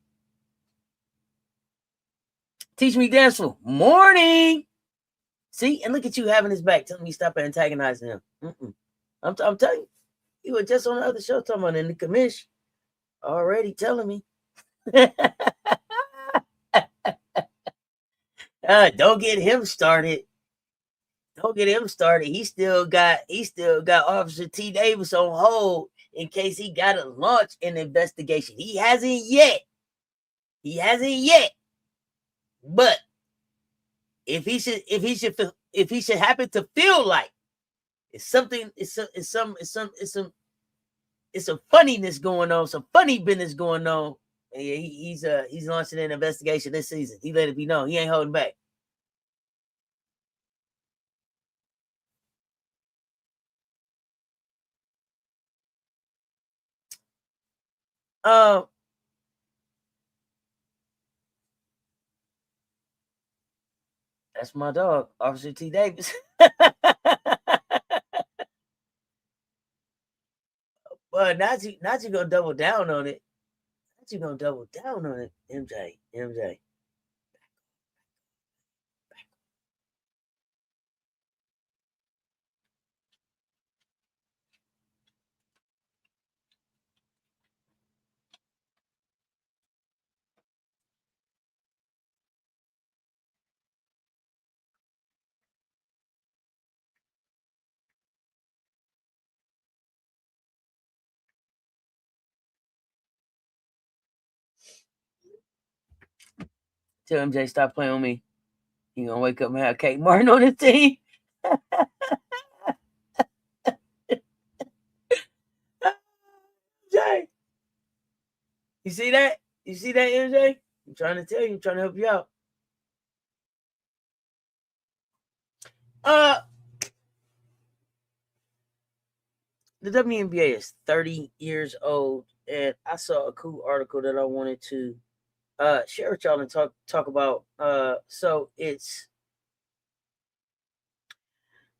Teach me danceful. Morning. See, and look at you having his back, telling me stop antagonizing him. I'm telling you, he was just on the other show talking about in the commission. Already telling me. Don't get him started. Don't get him started. He still got Officer T. Davis on hold in case he got to launch an investigation. He hasn't yet. But if he should happen to feel like it's some funniness going on, some funny business going on, he's launching an investigation this season. He let it be known. He ain't holding back. That's my dog, Officer T. Davis. But not you gonna double down on it. MJ. Tell MJ stop playing on me. He gonna wake up and have Kate Martin on his team. MJ. You see that? MJ? I'm trying to tell you, I'm trying to help you out. The WNBA is 30 years old, and I saw a cool article that I wanted to share with y'all and talk about. So it's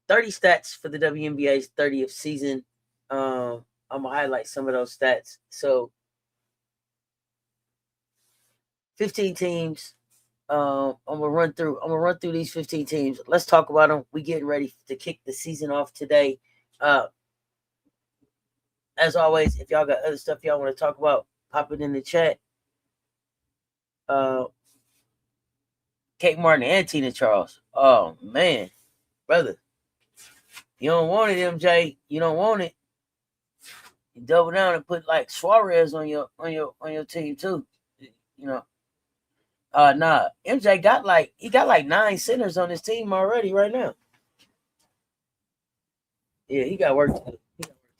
30 stats for the WNBA's 30th season. I'm gonna highlight some of those stats. So 15 teams. I'm gonna run through these 15 teams. Let's talk about them. We getting ready to kick the season off today. As always, if y'all got other stuff y'all want to talk about, pop it in the chat. Kate Martin and Tina Charles. Oh man, brother, you don't want it, MJ. You don't want it. You double down and put like Suarez on your team too. You know. Nah, MJ got like 9 centers on his team already right now. Yeah, he got work to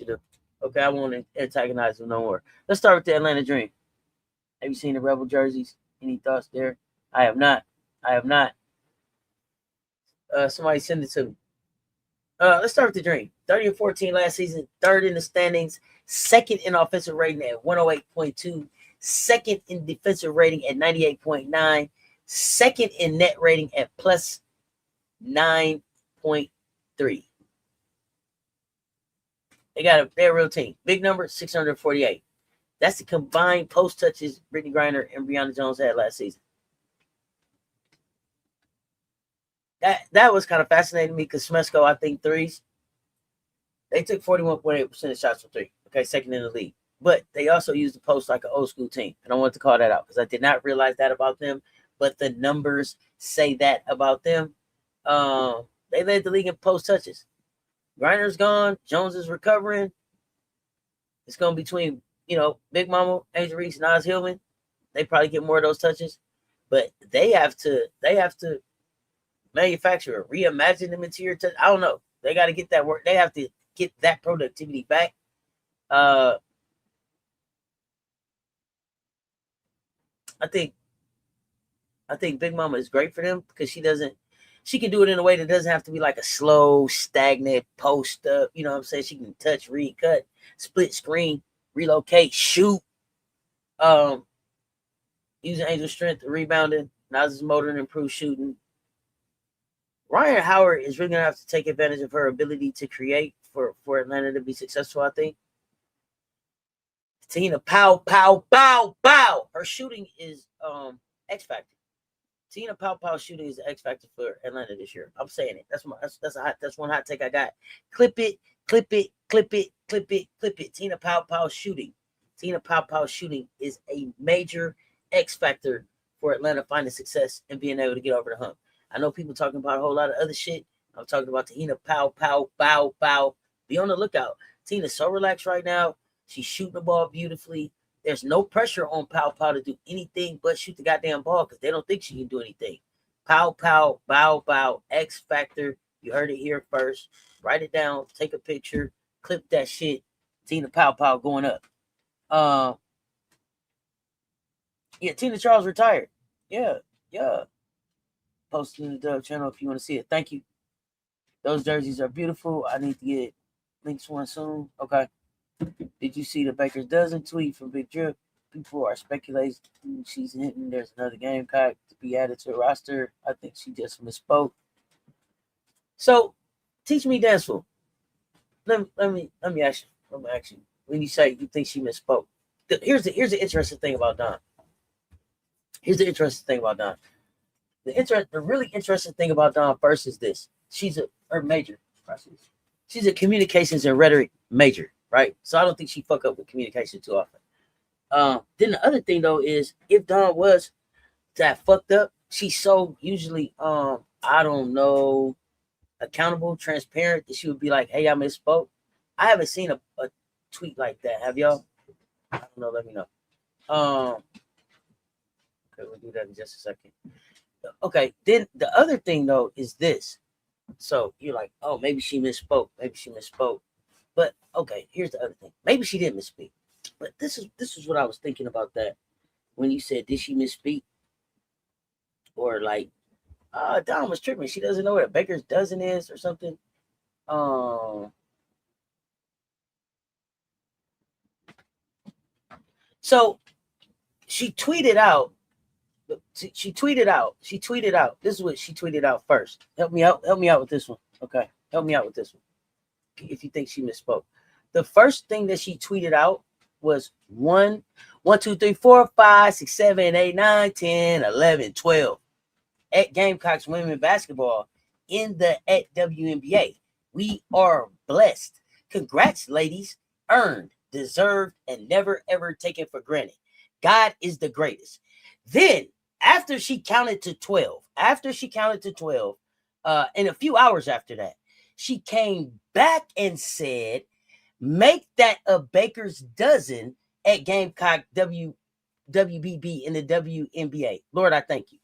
do. Okay, I won't antagonize him no more. Let's start with the Atlanta Dream. Have you seen the Rebel jerseys? Any thoughts there? I have not. Somebody send it to me. Let's start with the Dream. 30-14 last season, 3rd in the standings, 2nd in offensive rating at 108.2, 2nd in defensive rating at 98.9, 2nd in net rating at plus 9.3. They're a real team. Big number, 648. That's the combined post touches Brittany Griner and Brianna Jones had last season. That was kind of fascinating to me because Smesco, I think, threes. They took 41.8% of shots from three. Okay, 2nd in the league. But they also used the post like an old school team. And I want to call that out because I did not realize that about them. But the numbers say that about them. They led the league in post touches. Griner's gone. Jones is recovering. It's going to be between, Big Mama, Angel Reese, Naz Hillman. They probably get more of those touches. But they have to manufacture, reimagine the material touch. I don't know. They got to get that work. They have to get that productivity back. I think Big Mama is great for them because she can do it in a way that doesn't have to be like a slow, stagnant post up. You know what I'm saying? She can touch, read, cut, split screen, relocate, shoot. Using Angel's strength, rebounding, Naz's motor, and improve shooting. Ryan Howard is really going to have to take advantage of her ability to create for Atlanta to be successful, I think. Tina, pow, pow, pow, pow. Her shooting is X factor. Tina Pow shooting is the X factor for Atlanta this year. I'm saying it. That's one hot take I got. Clip it. Tina Pow shooting. Tina Pow shooting is a major X factor for Atlanta finding success and being able to get over the hump. I know people talking about a whole lot of other shit. I'm talking about Tina Pow. Be on the lookout. Tina's so relaxed right now. She's shooting the ball beautifully. There's no pressure on Pow to do anything but shoot the goddamn ball because they don't think she can do anything. Pow, bow, X factor. You heard it here first. Write it down. Take a picture. Clip that shit. Tina Pow going up. Yeah, Tina Charles retired. Yeah. Posted in the Dub channel if you want to see it. Thank you. Those jerseys are beautiful. I need to get Lynx one soon. Okay. Did you see the Baker's Dozen tweet from Big Drip? People are speculating she's hitting. There's another Gamecock to be added to the roster. I think she just misspoke. So, teach me danceful. Let me ask you. When you say you think she misspoke, here's the interesting thing about Don. The really interesting thing about Don first is this. She's a communications and rhetoric major. Right, so I don't think she fuck up with communication too often. Then the other thing though is if Dawn was that fucked up, she's so usually I don't know, accountable, transparent that she would be like, "Hey, I misspoke." I haven't seen a tweet like that. Have y'all? I don't know. Let me know. Okay, we'll do that in just a second. Okay, then the other thing though is this. So you're like, oh, maybe she misspoke. But okay, here's the other thing. Maybe she didn't misspeak. But this is what I was thinking about that when you said, did she misspeak? Or like, Don was tripping. She doesn't know what a Baker's Dozen is or something. So she tweeted out. She tweeted out. This is what she tweeted out first. Help me out with this one. Okay. Help me out with this one. If you think she misspoke. The first thing that she tweeted out was 1, 2, 3, 4, 5, 6, 7, 8, 9, 10, 11, 12 at Gamecocks women basketball at WNBA. We are blessed. Congrats, ladies. Earned, deserved, and never ever taken for granted. God is the greatest. Then after she counted to 12, and a few hours after that, she came back and said, make that a Baker's Dozen at Gamecock WBB in the WNBA. Lord, I thank you.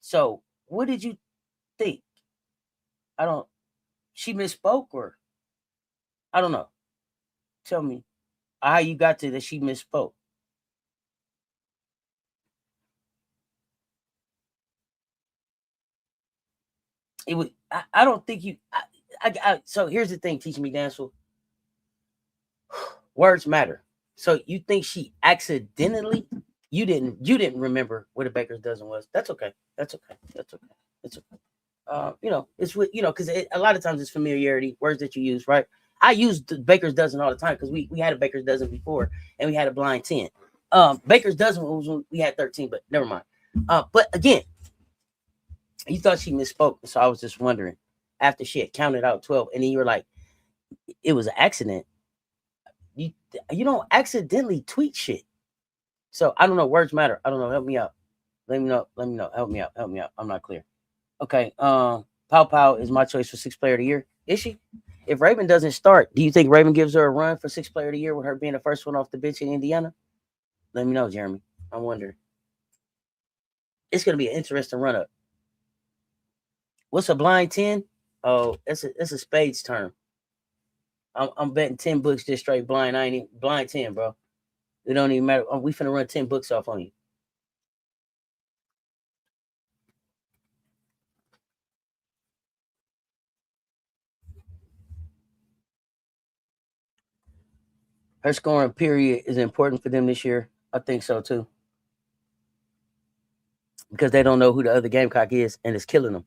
So what did you think? She misspoke or I don't know. Tell me how you got to that she misspoke. It was, I don't think you, so here's the thing, teaching me danceful. Words matter. So you think she accidentally, you didn't remember what a Baker's Dozen was. That's okay. It's because a lot of times it's familiarity, words that you use, right? I use the Baker's Dozen all the time because we had a Baker's Dozen before and we had a blind 10. Baker's Dozen was when we had 13, but never mind. But again, you thought she misspoke, so I was just wondering after she had counted out 12, and then you were like, it was an accident. You don't accidentally tweet shit. So I don't know. Words matter. I don't know. Help me out. Let me know. Help me out. I'm not clear. Okay. Pow is my choice for 6th player of the year. Is she? If Raven doesn't start, do you think Raven gives her a run for 6th player of the year with her being the first one off the bench in Indiana? Let me know, Jeremy. I'm wondering. It's gonna be an interesting run up. What's a blind 10? Oh, it's a spades term. I'm betting 10 books just straight blind. I ain't even blind 10, bro. It don't even matter. We finna run 10 books off on you. Her scoring period is important for them this year. I think so too. Because they don't know who the other Gamecock is and it's killing them.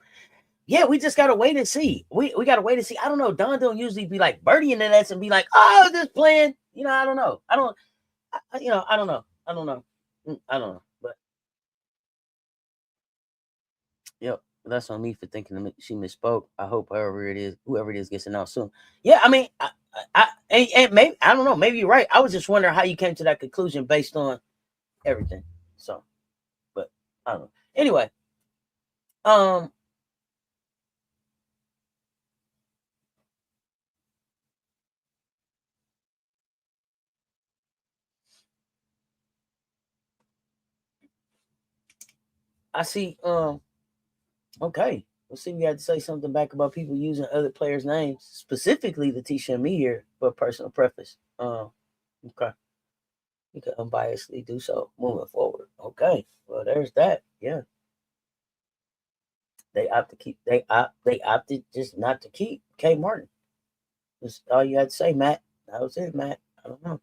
Yeah, we just gotta wait and see. We gotta wait and see. I don't know. Don don't usually be like birdie in the nets and be like, oh, just playing. I don't know. I don't know. But Yep, that's on me for thinking she misspoke. I hope whoever it is gets announced soon. Yeah, I mean, and maybe I don't know. Maybe you're right. I was just wondering how you came to that conclusion based on everything. So, but I don't know. Anyway, I see. Okay. Let's see if you had to say something back about people using other players' names, specifically Letitia and me here, but personal preface. Okay. You can unbiasedly do so moving forward. Okay. Well, there's that. Yeah. They opted just not to keep K Martin. That's all you had to say, Matt. That was it, Matt. I don't know.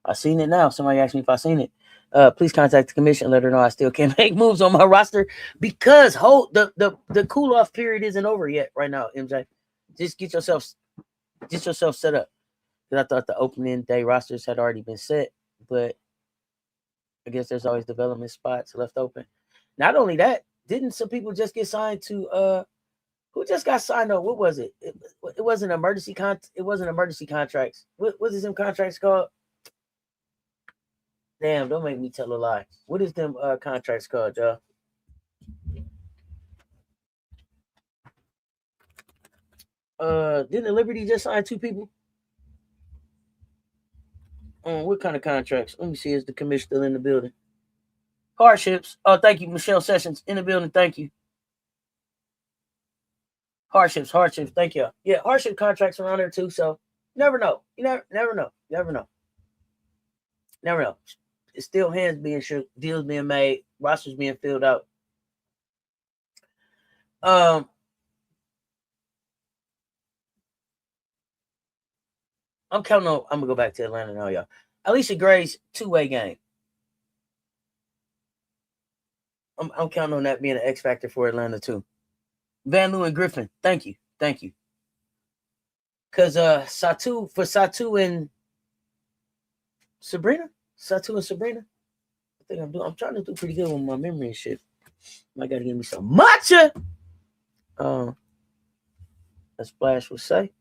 I seen it now. Somebody asked me if I seen it. Please contact the commission. Let her know I still can't make moves on my roster because the cool off period isn't over yet right now. MJ, just get yourself set up. Because I thought the opening day rosters had already been set, but I guess there's always development spots left open. Not only that, didn't some people just get signed to who just got signed up? What was it? It wasn't emergency it wasn't emergency contracts. What is them contracts called? Damn, don't make me tell a lie. What is them contracts called, y'all? Didn't the Liberty just sign 2 people? What kind of contracts? Let me see. Is the commission still in the building? Hardships. Oh, thank you, Michelle Sessions in the building. Thank you. Hardships. Thank you. Yeah, hardship contracts around there too. So never know. You never know. It's still hands being shook, deals being made, rosters being filled out. I'm counting on. I'm gonna go back to Atlanta now, y'all. Alicia Gray's 2-way game. I'm counting on that being an X factor for Atlanta too. Van Loo and Griffin. Thank you. Because Satu and Sabrina. I think I'm trying to do pretty good with my memory and shit. I gotta give me some matcha. As Splash would say.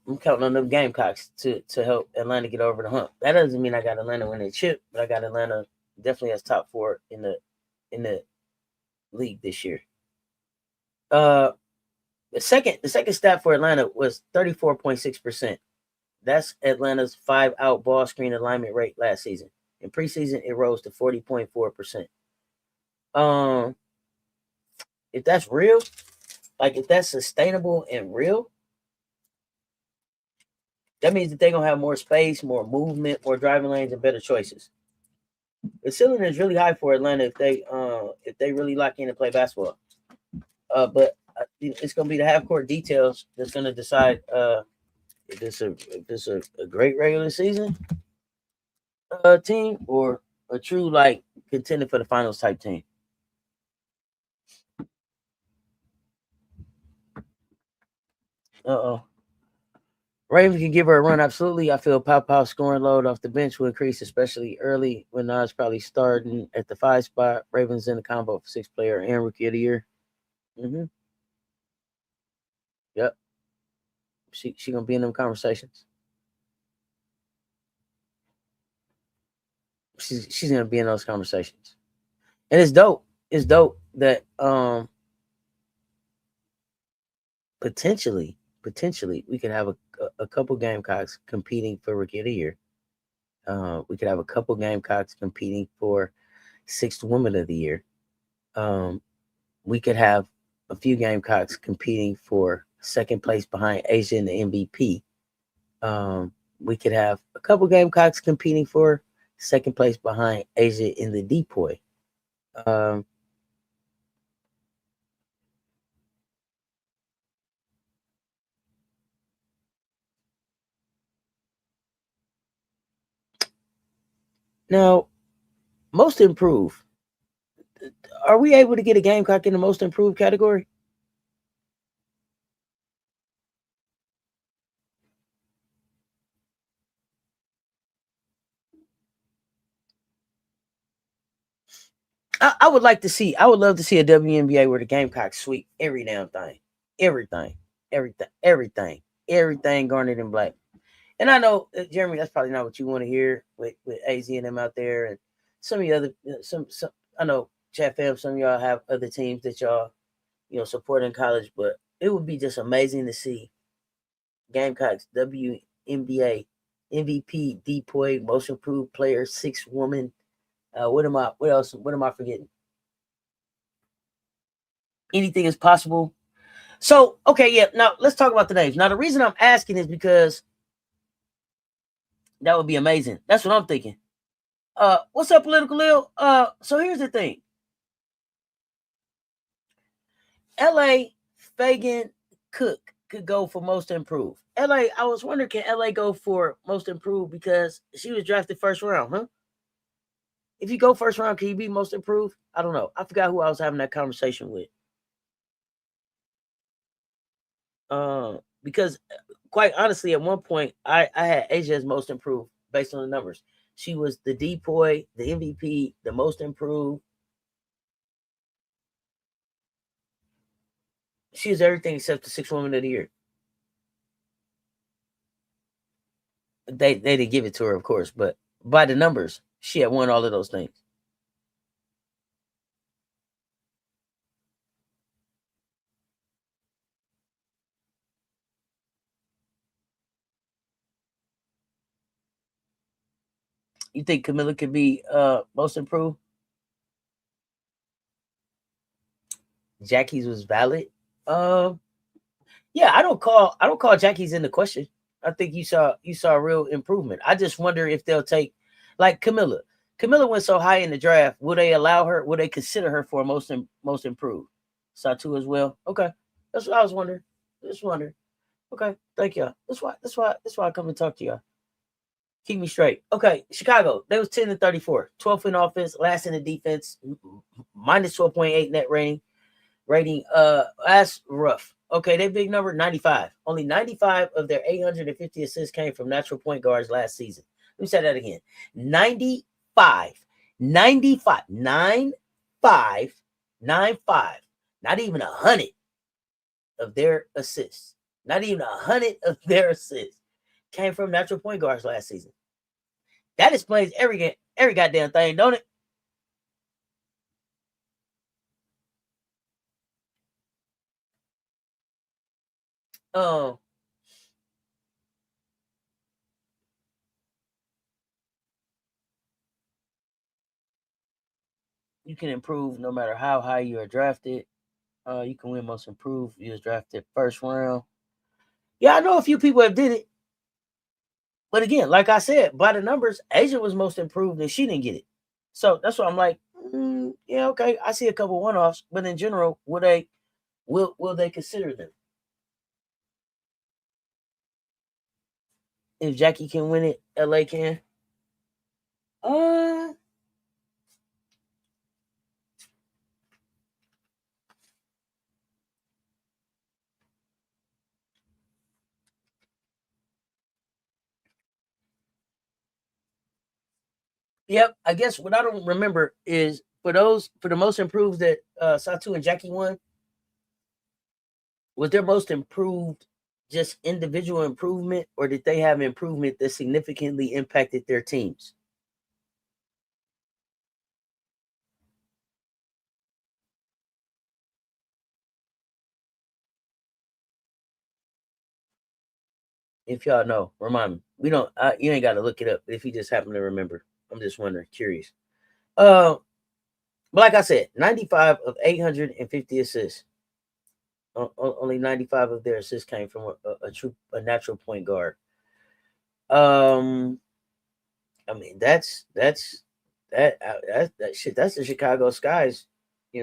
I'm counting on them Gamecocks to help Atlanta get over the hump. That doesn't mean I got Atlanta winning the chip, but I got Atlanta definitely as top 4 in the league this year. The second stat for Atlanta was 34.6%. That's Atlanta's 5-out ball screen alignment rate last season. In preseason, it rose to 40.4%. If that's real, like if that's sustainable and real, that means that they're gonna have more space, more movement, more driving lanes, and better choices. The ceiling is really high for Atlanta if they really lock in and play basketball. But it's gonna be the half court details that's gonna decide if it's a great regular season team or a true like contender for the finals type team. Ravens can give her a run, absolutely. I feel Pop scoring load off the bench will increase, especially early when Nas probably starting at the 5 spot. Ravens in the combo for 6th player and rookie of the year. Mm-hmm. Yep. She gonna be in them conversations. She's gonna be in those conversations. And it's dope. It's dope that potentially we could have a couple Gamecocks competing for rookie of the year. We could have a couple Gamecocks competing for 6th woman of the year. We could have a few Gamecocks competing for 2nd place behind Asia in the MVP. We could have a couple Gamecocks competing for 2nd place behind Asia in the DPOY. Now, most improved. Are we able to get a Gamecock in the most improved category? I would like to see. I would love to see a WNBA where the Gamecocks sweep every damn thing, everything garnered in black. And I know, Jeremy, that's probably not what you want to hear with AZ and them out there, and some of the other some. I know, chat fam, some of y'all have other teams that y'all support in college, but it would be just amazing to see Gamecocks WNBA MVP, DPOY, most improved player, 6 woman. What else? What am I forgetting? Anything is possible. So, okay, yeah. Now let's talk about the names. Now, the reason I'm asking is because that would be amazing. That's what I'm thinking. What's up, Political Lil? So here's the thing. LA Fagan Cook could go for most improved. LA, I was wondering, can LA go for most improved because she was drafted first round, huh? If you go first round, can you be most improved? I don't know. I forgot who I was having that conversation with. Because quite honestly, at one point, I had Asia as most improved based on the numbers. She was the DPOY, the MVP, the most improved. She is everything except the 6th woman of the year. They didn't give it to her, of course, but by the numbers, she had won all of those things. You think Camilla could be most improved? Jackie's was valid. Yeah, I don't call Jackie's into question. I think you saw real improvement. I just wonder if they'll take like Camilla. Camilla went so high in the draft. Will they allow her? Will they consider her for most improved? Satu as well. Okay, that's what I was wondering. Just wondering. Okay, thank y'all. That's why I come and talk to y'all. Keep me straight. Okay, Chicago. They was 10-34, 12th in offense, last in the defense, minus 12.8 net rating. That's rough. Okay, their big number, 95. Only 95 of their 850 assists came from natural point guards last season. Let me say that again. 95. 95. 95. 95. Not even 100 of their assists. Not even 100 of their assists came from natural point guards last season. That explains every goddamn thing, don't it? You can improve no matter how high you are drafted. You can win most improved. You was drafted first round. Yeah, I know a few people have did it. But again, like I said, by the numbers, Asia was most improved and she didn't get it. So that's why I'm like, yeah, okay. I see a couple one-offs, but in general, will they consider them? If Jackie can win it, LA can. Yep. I guess what I don't remember is for the most improved that Satu and Jackie won, was their most improved just individual improvement, or did they have improvement that significantly impacted their teams? If y'all know, remind me. We don't. You ain't got to look it up. If you just happen to remember, I'm just wondering, curious. But like I said, 95 of 850 assists. Only 95 of their assists came from a natural point guard. I mean, that's shit. That's the Chicago Sky's,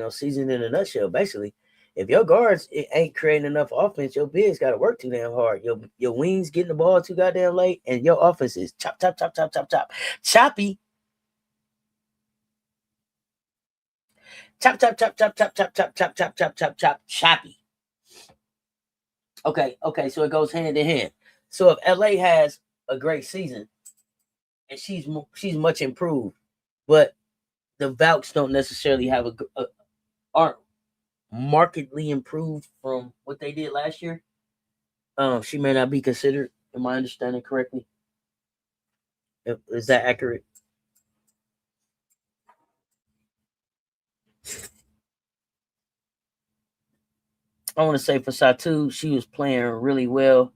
season in a nutshell. Basically, if your guards ain't creating enough offense, your bigs got to work too damn hard. Your wings getting the ball too goddamn late, and your offense is choppy. Choppy. Okay, so it goes hand in hand. So if LA has a great season and she's much improved, but the Valks don't necessarily have aren't markedly improved from what they did last year. She may not be considered. Am I understanding correctly? Is that accurate? I want to say for Satu, she was playing really well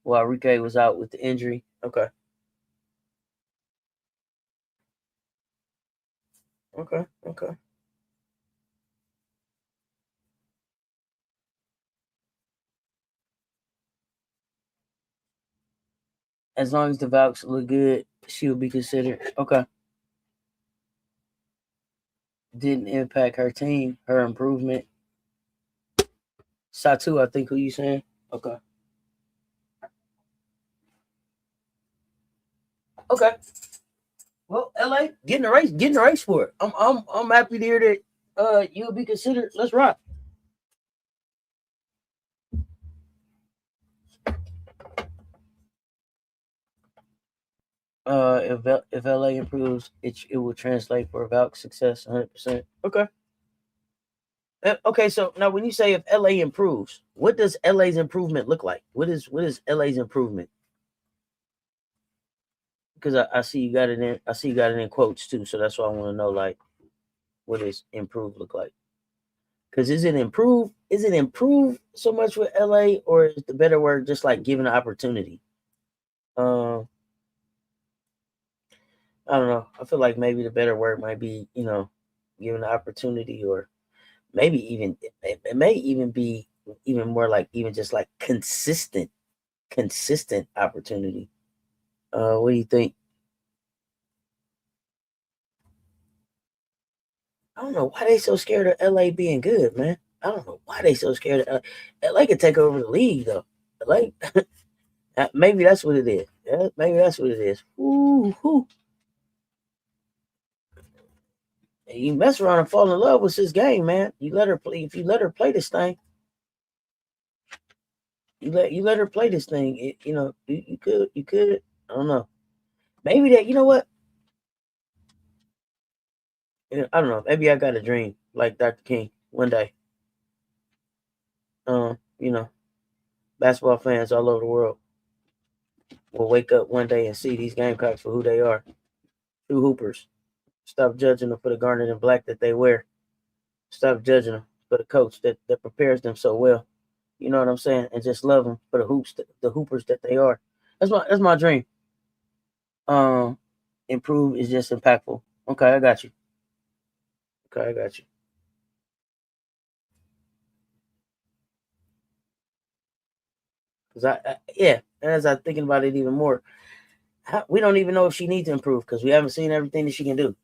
while Rike was out with the injury. Okay. Okay. As long as the Valks look good, she will be considered. Okay. Didn't impact her team, her improvement. Satu, I think who you saying? Okay. Okay. Well, LA, getting the race for it. I'm happy to hear that you'll be considered. Let's rock. If LA improves, it will translate for Valk success 100%. Okay. Okay, so now when you say if LA improves, what does LA's improvement look like? What is LA's improvement? Because I see you got it in. I see you got it in quotes too. So that's why I want to know, like, what does improve look like? Because is it improve? Is it improve so much with LA, or is the better word just like giving an opportunity? Um, I don't know. I feel like maybe the better word might be, giving an opportunity, or maybe even it may even be even more like even just like consistent opportunity. What do you think? I don't know why they so scared of LA being good, man. I don't know why they so scared of LA. LA could take over the league though. LA, maybe that's what it is. Yeah, maybe that's what it is. Ooh. You mess around and fall in love with this game, man. You let her play. If you let her play this thing, you let her play this thing. You could. I don't know. Maybe that. You know what? I don't know. Maybe I got a dream like Dr. King one day. You know, basketball fans all over the world will wake up one day and see these Gamecocks for who they are, true hoopers. Stop judging them for the garnet and black that they wear. Stop judging them for the coach that prepares them so well. You know what I'm saying? And just love them for the the hoopers that they are. That's my dream. Um, improve is just impactful. Okay, I got you. Okay, I got you. Cause yeah, and as I'm thinking about it even more, we don't even know if she needs to improve because we haven't seen everything that she can do.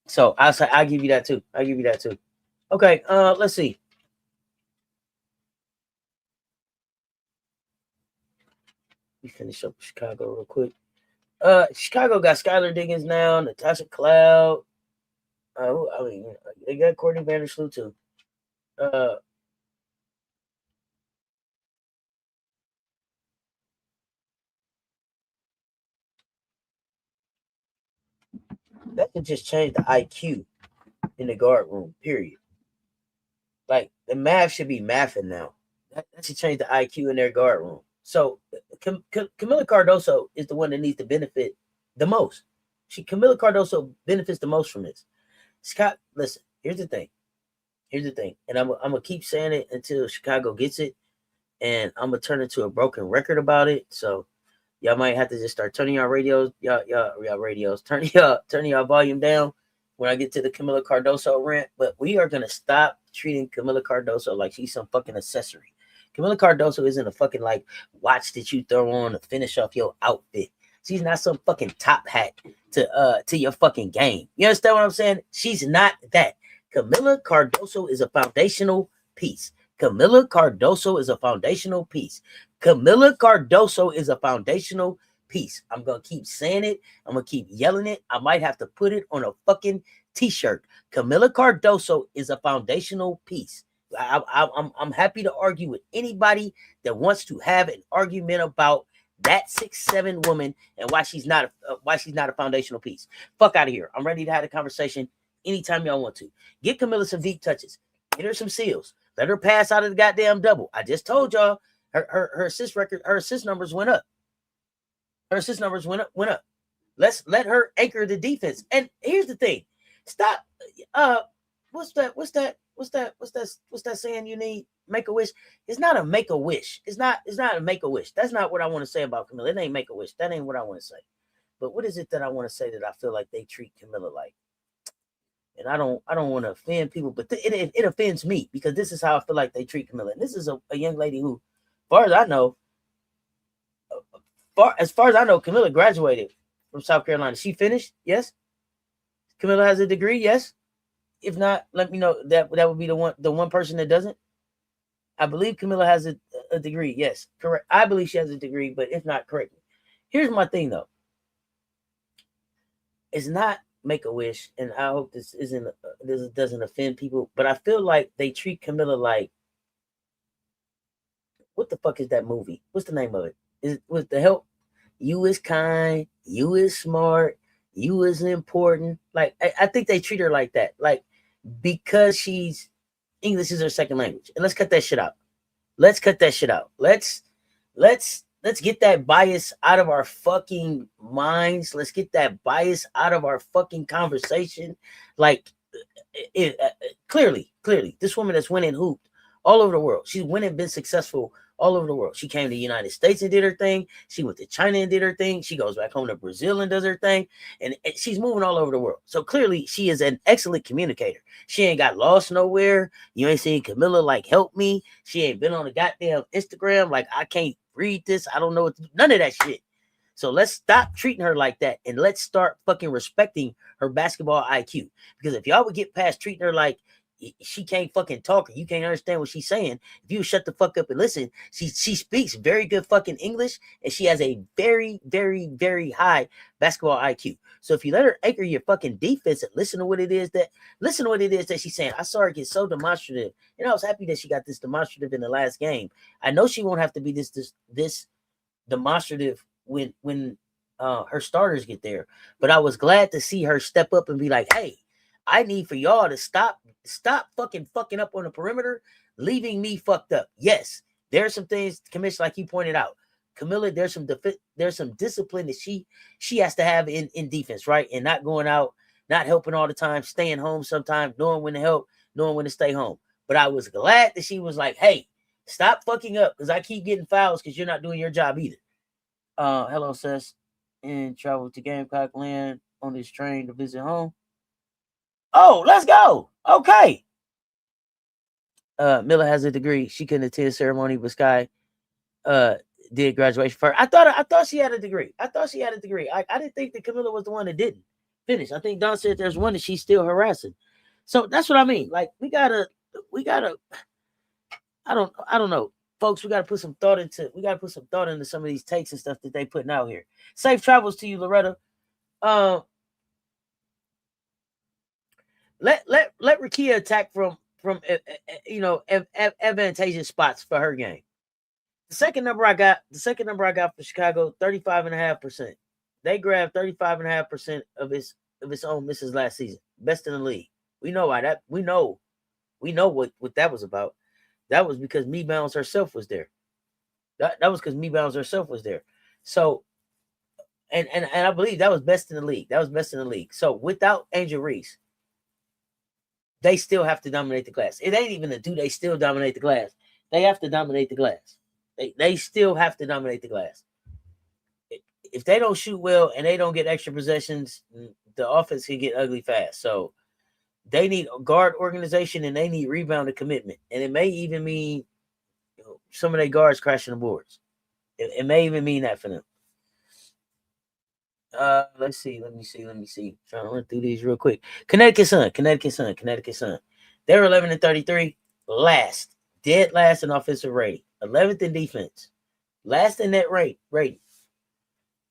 So I say I give you that too. I give you that too. Okay, let's see. We finish up Chicago real quick. Chicago got Skylar Diggins now, Natasha Cloud. I mean, they got Courtney Vandersloot too. Uh, that could just change the IQ in the guard room. Period. Like the math should be mathing now. That should change the IQ in their guard room. So Camila Cardoso is the one that needs to benefit the most. Camila Cardoso benefits the most from this. Scott, listen. Here's the thing. And I'm gonna keep saying it until Chicago gets it, and I'm gonna turn into a broken record about it. So y'all might have to just start turning your radios, y'all radios, turning your volume down when I get to the Camila Cardoso rant. But we are gonna stop treating Camila Cardoso like she's some fucking accessory. Camila Cardoso isn't a fucking like watch that you throw on to finish off your outfit. She's not some fucking top hat to your fucking game. You understand what I'm saying? She's not that. Camila Cardoso is a foundational piece. Camila Cardoso is a foundational piece. Camila Cardoso is a foundational piece. I'm going to keep saying it. I'm going to keep yelling it. I might have to put it on a fucking t-shirt. Camila Cardoso is a foundational piece. I'm happy to argue with anybody that wants to have an argument about that 6'7" woman and why she's not a foundational piece. Fuck out of here. I'm ready to have a conversation anytime y'all want to. Get Camilla some deep touches. Get her some seals. Let her pass out of the goddamn double. I just told y'all her assist record, her assist numbers went up. Her assist numbers went up. Let's let her anchor the defense. And here's the thing. Stop. What's that saying you need? Make a wish. It's not a make a wish. It's not a make a wish. That's not what I want to say about Camilla. It ain't make a wish. That ain't what I want to say. But what is it that I want to say that I feel like they treat Camilla like? And I don't want to offend people, but it offends me because this is how I feel like they treat Camilla. And this is a young lady who, as far as I know, Camilla graduated from South Carolina. She finished? Yes. Camilla has a degree? Yes. If not, let me know. That would be the one person that doesn't. I believe Camilla has a degree. Yes, correct. I believe she has a degree, but if not, correct me. Here's my thing though. It's not make a wish, and I hope this doesn't offend people, but I feel like they treat Camilla like, what the fuck is that movie? What's the name of it? Was the help? You is kind, you is smart, you is important. Like I think they treat her like that, like because English is her second language. And let's cut that shit out. Let's get that bias out of our fucking minds. Let's get that bias out of our fucking conversation. Like, clearly, this woman that's winning hooped all over the world. She's winning, been successful all over the world. She came to the United States and did her thing. She went to China and did her thing. She goes back home to Brazil and does her thing. And she's moving all over the world. So clearly she is an excellent communicator. She ain't got lost nowhere. You ain't seen Camilla like help me. She ain't been on a goddamn Instagram like I can't read this. I don't know what to do. None of that shit. So let's stop treating her like that and let's start fucking respecting her basketball IQ. Because if y'all would get past treating her like she can't fucking talk or you can't understand what she's saying, if you shut the fuck up and listen, she speaks very good fucking English and she has a very, very, very high basketball IQ. So if you let her anchor your fucking defense and listen to what it is that she's saying. I saw her get so demonstrative, and I was happy that she got this demonstrative in the last game. I know she won't have to be this demonstrative when her starters get there, but I was glad to see her step up and be like, hey, I need for y'all to stop fucking up on the perimeter, leaving me fucked up. Yes, there's some things, Commissioner, like you pointed out, Camilla, there's some discipline that she has to have in defense, right? And not going out, not helping all the time, staying home sometimes, knowing when to help, knowing when to stay home. But I was glad that she was like, hey, stop fucking up because I keep getting fouls because you're not doing your job either. Hello, Cess. And travel to Gamecock Land on this train to visit home. Oh, let's go. Okay. Miller has a degree. She couldn't attend ceremony, but Sky did graduation first. I thought she had a degree. I didn't think that Camilla was the one that didn't finish. I think Don said there's one that she's still harassing. So that's what I mean. Like we gotta I don't know. Folks, we gotta put some thought into some of these takes and stuff that they putting out here. Safe travels to you, Loretta. Let Rakia attack from advantageous spots for her game. The second number I got for Chicago, 35.5%. They grabbed 35.5% of its own misses last season. Best in the league. We know why that. We know what that was about. That was because Me Bounce herself was there. That was because Me Bounce herself was there. So, and I believe that was best in the league. So without Angel Reese, they still have to dominate the glass. It ain't even they still dominate the glass. They have to dominate the glass. They still have to dominate the glass. If they don't shoot well and they don't get extra possessions, the offense can get ugly fast. So they need a guard organization and they need rebound and commitment. And it may even mean some of their guards crashing the boards. It may even mean that for them. Let's see. Let me see. Trying to run through these real quick. Connecticut Sun. They were 11-33, dead last in offensive rating, 11th in defense, last in net rating.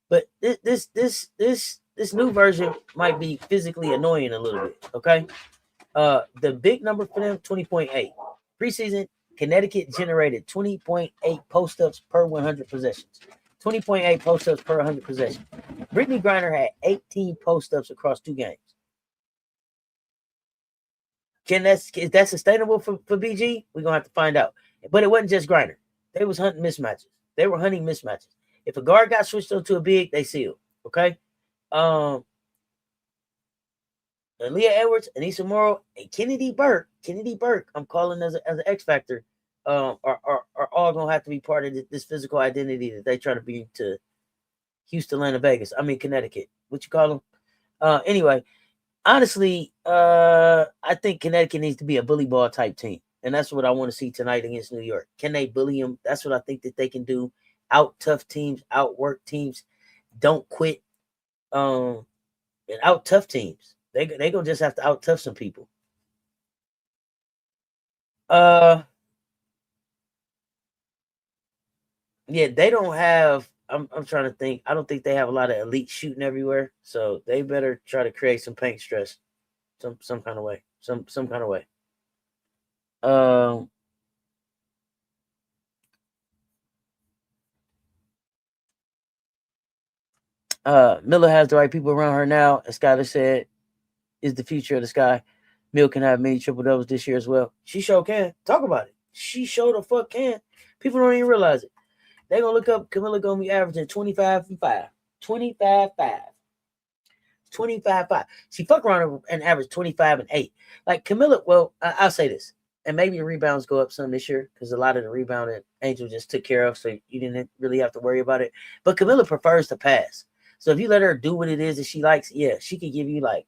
But this new version might be physically annoying a little bit. Okay. The big number for them, 20.8. Preseason, Connecticut generated 20.8 post-ups per 100 possessions. 20.8 post-ups per 100 possessions. Brittany Griner had 18 post-ups across 2 games. Is that sustainable for BG? We're gonna have to find out. But it wasn't just Griner. They was hunting mismatches. They were hunting mismatches. If a guard got switched onto a big, they sealed. Okay. And Leah Edwards, Anissa Morrow, and Kennedy Burke, I'm calling as an X factor, are all gonna have to be part of this physical identity that they try to bring to Houston, Atlanta, Vegas. I mean Connecticut. What you call them? Anyway, honestly, I think Connecticut needs to be a bully ball type team, and that's what I want to see tonight against New York. Can they bully them? That's what I think that they can do. Out tough teams, outwork teams, don't quit. And out tough teams. They gonna just have to out tough some people. Yeah, they don't have. I'm trying to think. I don't think they have a lot of elite shooting everywhere, so they better try to create some paint stress, some kind of way, some kind of way. Miller has the right people around her now, as Skyler said, is the future of the Sky. Mill can have many triple doubles this year as well. She sure can. Talk about it. She sure the fuck can. People don't even realize it. They're gonna look up Camilla gonna be averaging 25 and 5. 25-5. 25-5. She fuck around and average 25 and 8. Like Camilla, well, I'll say this. And maybe the rebounds go up some this year because a lot of the rebounding Angel just took care of, so you didn't really have to worry about it. But Camilla prefers to pass. So if you let her do what it is that she likes, yeah, she could give you like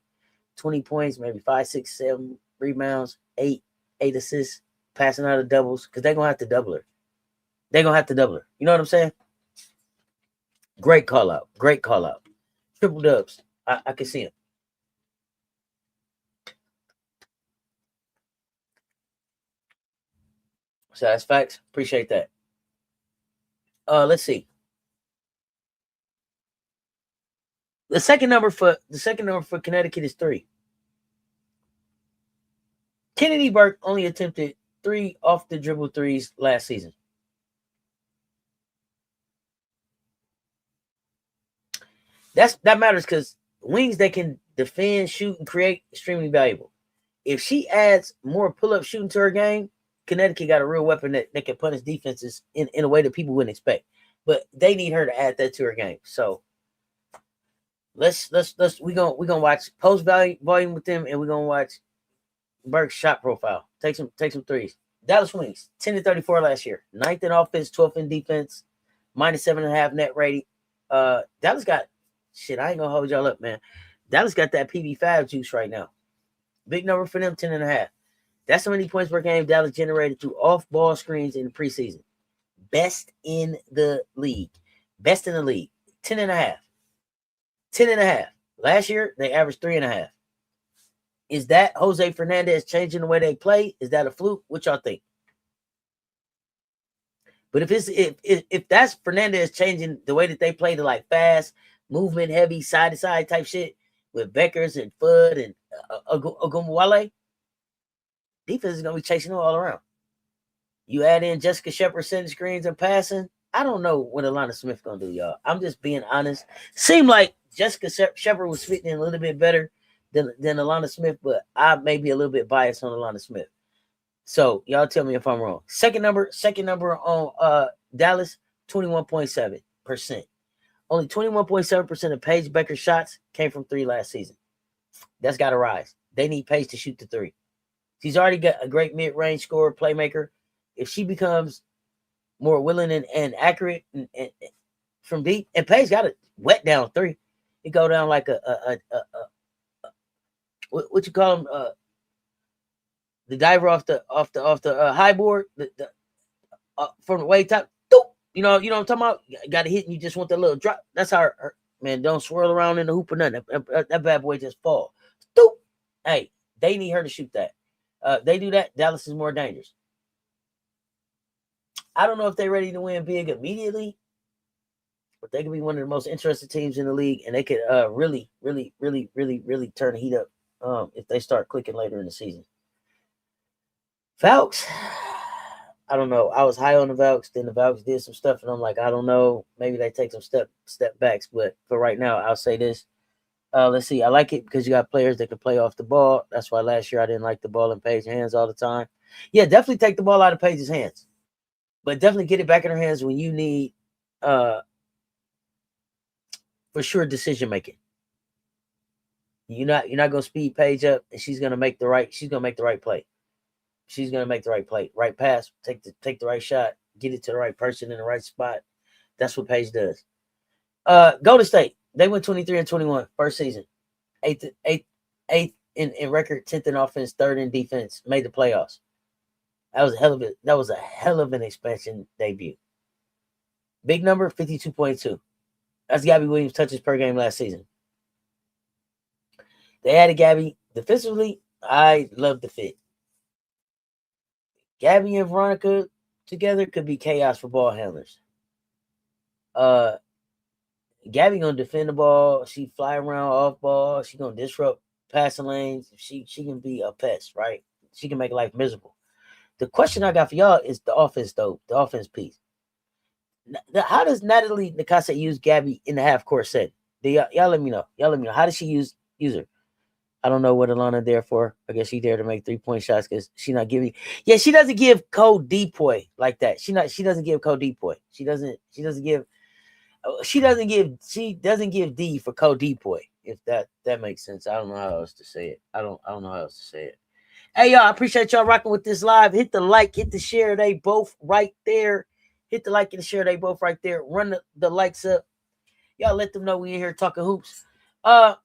20 points, maybe 5, 6, 7 rebounds, 8 assists, passing out of doubles, because they're going to have to double her. They're going to have to double her. You know what I'm saying? Great call out. Great call out. Triple dubs. I can see him. So that's facts. Appreciate that. Let's see. The second number for Connecticut is 3. Kennedy Burke only attempted 3 off the dribble threes last season. That matters because wings that can defend, shoot, and create extremely valuable. If she adds more pull-up shooting to her game, Connecticut got a real weapon that can punish defenses in a way that people wouldn't expect. But they need her to add that to her game. So we're gonna watch post volume with them, and we're gonna watch Burke's shot profile. Take some threes. Dallas Wings, 10-34 last year. 9th in offense, 12th in defense, -7.5 net rating. Dallas got shit. I ain't gonna hold y'all up, man. Dallas got that PB5 juice right now. Big number for them, 10.5. That's how many points per game Dallas generated through off-ball screens in the preseason. Best in the league. 10.5. 10.5. Last year, they averaged 3.5. Is that Jose Fernandez changing the way they play? Is that a fluke? What y'all think? But if that's Fernandez changing the way that they play to like fast, movement heavy, side to side type shit with Beckers and Fudd and Ogumwale, defense is gonna be chasing them all around. You add in Jessica Shepard setting screens and passing. I don't know what Alana Smith gonna do, y'all. I'm just being honest. Seemed like Jessica Shepard was fitting in a little bit better than Alana Smith, but I may be a little bit biased on Alana Smith. So y'all tell me if I'm wrong. Second number on Dallas, 21.7%. Only 21.7% of Paige Becker's shots came from 3 last season. That's got to rise. They need Paige to shoot the 3. She's already got a great mid-range scorer, playmaker. If she becomes more willing and accurate and from deep, and Paige got a wet down 3. It go down like what you call them? The diver off the high board, from the way top. Doop, you know what I'm talking about? Got a hit and you just want that little drop. That's how her man don't swirl around in the hoop or nothing. That bad boy just fall. Doop. Hey, they need her to shoot that. They do that, Dallas is more dangerous. I don't know if they're ready to win big immediately, but they could be one of the most interesting teams in the league, and they could really turn the heat up if they start clicking later in the season. Falcons, I don't know. I was high on the Valks. Then the Valks did some stuff, and I'm like, I don't know. Maybe they take some step backs. But for right now, I'll say this. Let's see. I like it because you got players that can play off the ball. That's why last year I didn't like the ball in Paige's hands all the time. Yeah, definitely take the ball out of Paige's hands, but definitely get it back in her hands when you need, for sure, decision making. You're not gonna speed Paige up, and she's gonna make the right. She's gonna make the right play. She's gonna make the right play, right pass, take the right shot, get it to the right person in the right spot. That's what Paige does. Golden State, they went 23-21 first season, eighth in record, 10th in offense, third in defense, made the playoffs. That was a hell of an expansion debut. Big number, 52.2. That's Gabby Williams touches per game last season. They added Gabby defensively. I love the fit. Gabby and Veronica together could be chaos for ball handlers. Gabby gonna defend the ball. She fly around off ball. She gonna disrupt passing lanes. She can be a pest, right? She can make life miserable. The question I got for y'all is the offense, though. The offense piece. How does Natalie Nakase use Gabby in the half court set? Y'all let me know. How does she use her? I don't know what Alana there for. I guess she there to make 3-point shots because she not giving. Yeah, she doesn't give Cotie DPOY like that. She doesn't give Cotie DPOY. She doesn't give D for Cotie DPOY. If that makes sense. I don't know how else to say it. I don't know how else to say it. Hey y'all, I appreciate y'all rocking with this live. Hit the like, hit the share. They both right there. Hit the like and the share. They both right there. Run the likes up. Y'all let them know we in here talking hoops. Am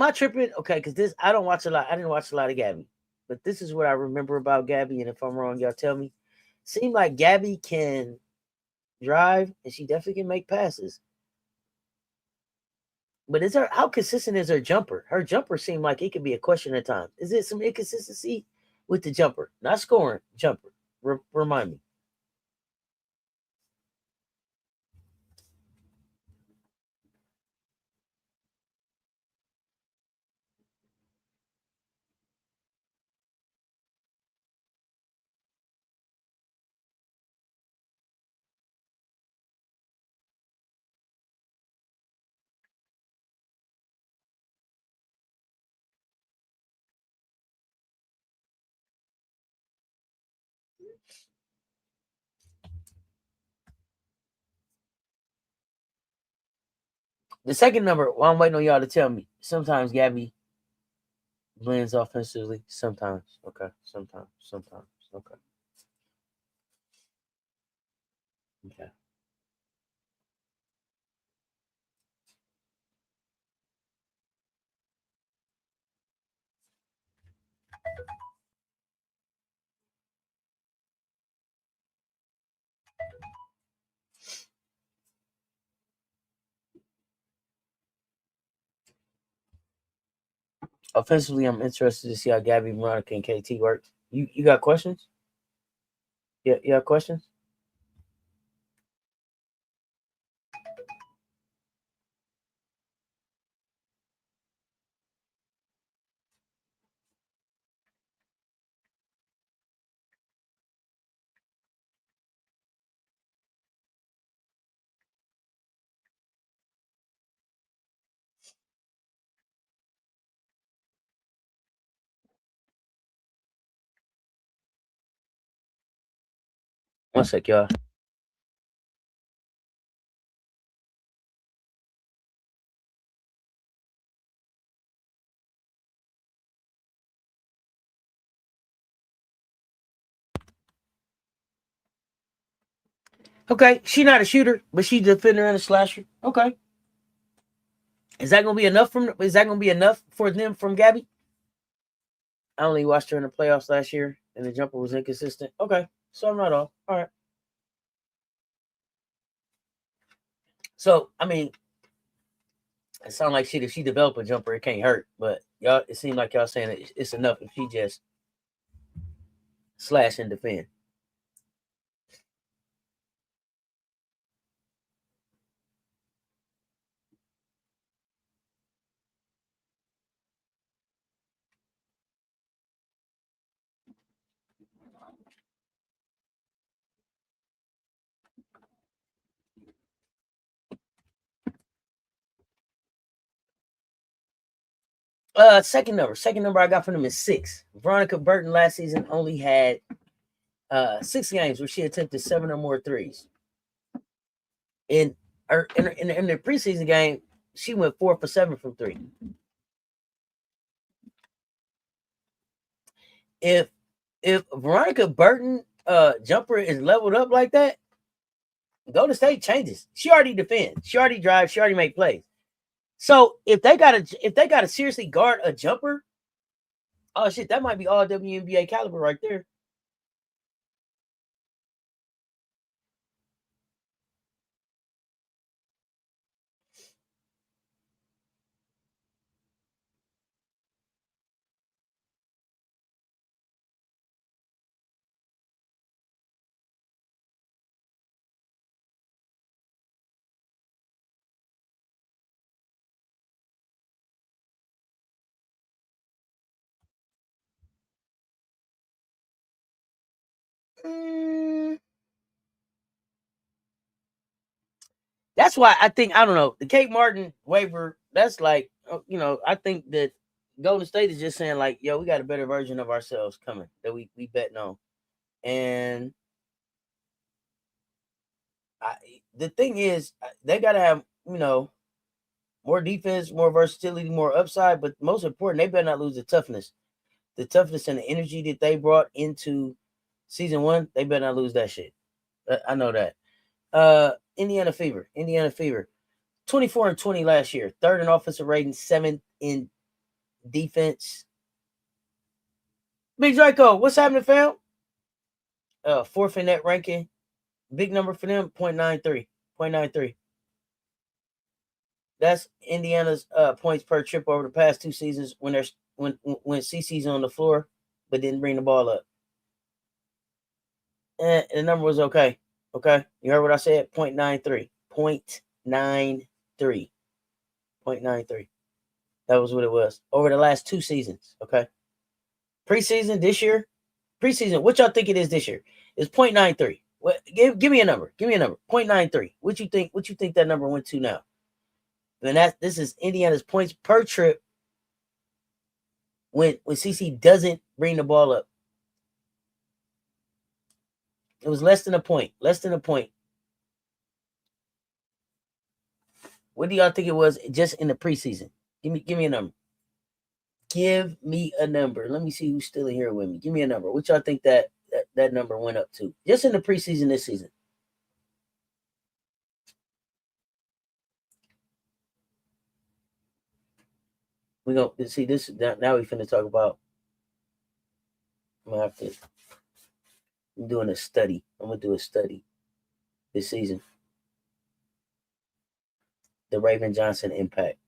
I tripping? Okay, because this I don't watch a lot. I didn't watch a lot of Gabby, but this is what I remember about Gabby. And if I'm wrong, y'all tell me. Seemed like Gabby can drive and she definitely can make passes. But how consistent is her jumper? Her jumper seemed like it could be a question at times. Is it some inconsistency with the jumper? Not scoring, jumper. Remind me. The second number, well, I'm waiting on y'all to tell me. Sometimes Gabby blends offensively. Sometimes. Okay. Sometimes. Okay. Okay. Offensively, I'm interested to see how Gabby, Veronica, and KT work. You got questions? Yeah, you got questions? One sec, y'all. Okay, she's not a shooter, but she's a defender and a slasher. Okay. Is that gonna be enough for them from Gabby? I only watched her in the playoffs last year, and the jumper was inconsistent. Okay, so I'm not off. All right. So I mean, it sounds like shit. If she develop a jumper, it can't hurt. But y'all, it seemed like y'all saying it's enough if she just slash and defend. Second number I got from them is 6. Veronica Burton last season only had 6 games where she attempted 7 or more threes. In the preseason game, she went 4 for 7 from 3. If Veronica Burton jumper is leveled up like that, Golden State changes. She already defends. She already drives. She already make plays. So if they gotta seriously guard a jumper, oh shit, that might be all WNBA caliber right there. That's why I think, I don't know, the Kate Martin waiver, that's like, I think that Golden State is just saying like, yo, we got a better version of ourselves coming that we betting on. And the thing is, they got to have, more defense, more versatility, more upside. But most important, they better not lose the toughness. The toughness and the energy that they brought into season 1, they better not lose that shit. I know that. Indiana Fever. 24-20 last year. 3rd in offensive rating, 7th in defense. Big Draco, what's happening, fam? 4th in net ranking. Big number for them, 0.93. That's Indiana's points per trip over the past 2 seasons when CC's on the floor, but didn't bring the ball up. And the number was okay. Okay, you heard what I said? 0.93. 0.93. That was what it was over the last 2 seasons. Okay. Preseason this year. What y'all think it is this year? It's 0.93. What? Give me a number. 0.93. What you think that number went to now? And this is Indiana's points per trip when CC doesn't bring the ball up. It was less than a point. What do y'all think it was just in the preseason? Give me a number. Let me see who's still in here with me. Give me a number. What y'all think that number went up to? Just in the preseason this season. We're going to see this. Now we finna talk about. I'm doing a study. I'm going to do a study this season. The Raven Johnson impact.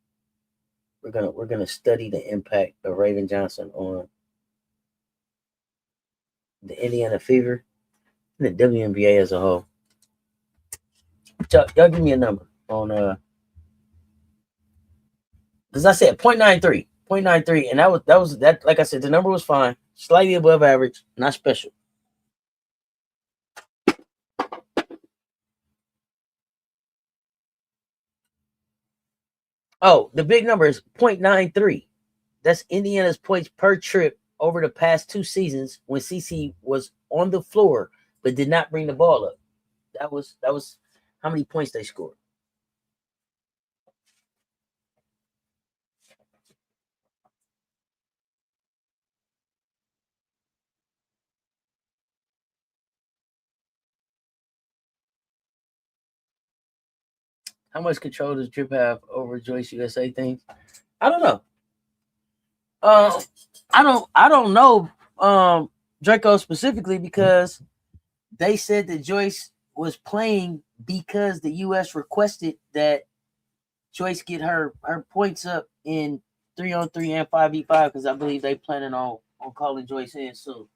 We're gonna study the impact of Raven Johnson on the Indiana Fever and the WNBA as a whole. Y'all give me a number on because I said 0.93, and that was like I said, the number was fine, slightly above average, not special. Oh, the big number is 0.93. That's Indiana's points per trip over the past 2 seasons when CC was on the floor but did not bring the ball up. That was how many points they scored. How much control does Drip have over Joyce USA things? I don't know. I don't know Draco specifically because they said that Joyce was playing because the US requested that Joyce get her points up in 3-on-3 and 5v5 because I believe they planning on calling Joyce in soon.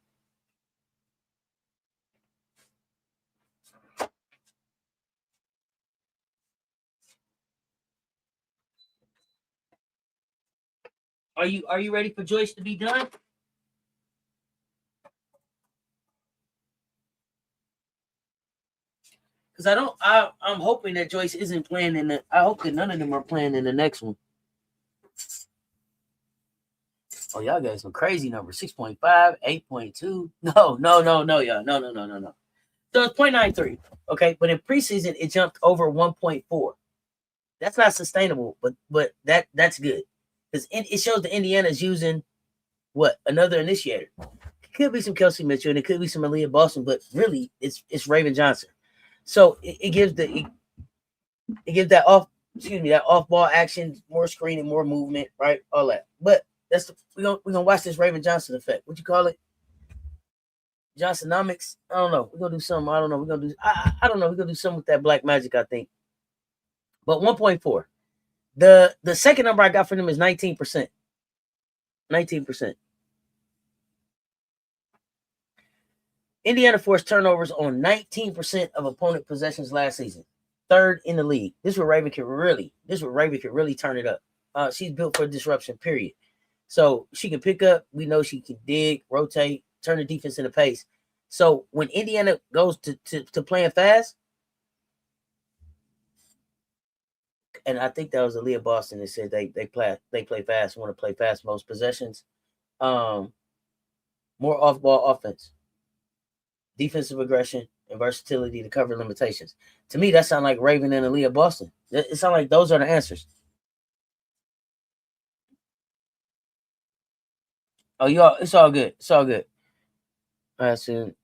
Are you ready for Joyce to be done? Because I'm hoping that Joyce isn't playing I hope that none of them are playing in the next one. Oh, y'all got some crazy numbers. 6.5, 8.2. No, y'all. No. So it's 0.93. Okay, but in preseason it jumped over 1.4. That's not sustainable, but that's good because it shows the Indiana's using what another initiator. It could be some Kelsey Mitchell and it could be some Aaliyah Boston, but really it's Raven Johnson. So it gives that off ball action, more screening, more movement, right? All that. But we're gonna watch this Raven Johnson effect. What you call it? Johnsonomics. I don't know. We're gonna do something. I don't know. We're gonna do I don't know. We're gonna do something with that black magic, I think. But 1.4. The second number I got for them is 19%. 19%. Indiana forced turnovers on 19% of opponent possessions last season. Third in the league. This is where Raven can really turn it up. She's built for disruption, period. So she can pick up. We know she can dig, rotate, turn the defense into pace. So when Indiana goes to playing fast, and I think that was Aaliyah Boston that said they play fast, want to play fast most possessions. More off-ball offense, defensive aggression, and versatility to cover limitations. To me, that sounds like Raven and Aaliyah Boston. It sounds like those are the answers. Oh, y'all, it's all good. It's all good. I said,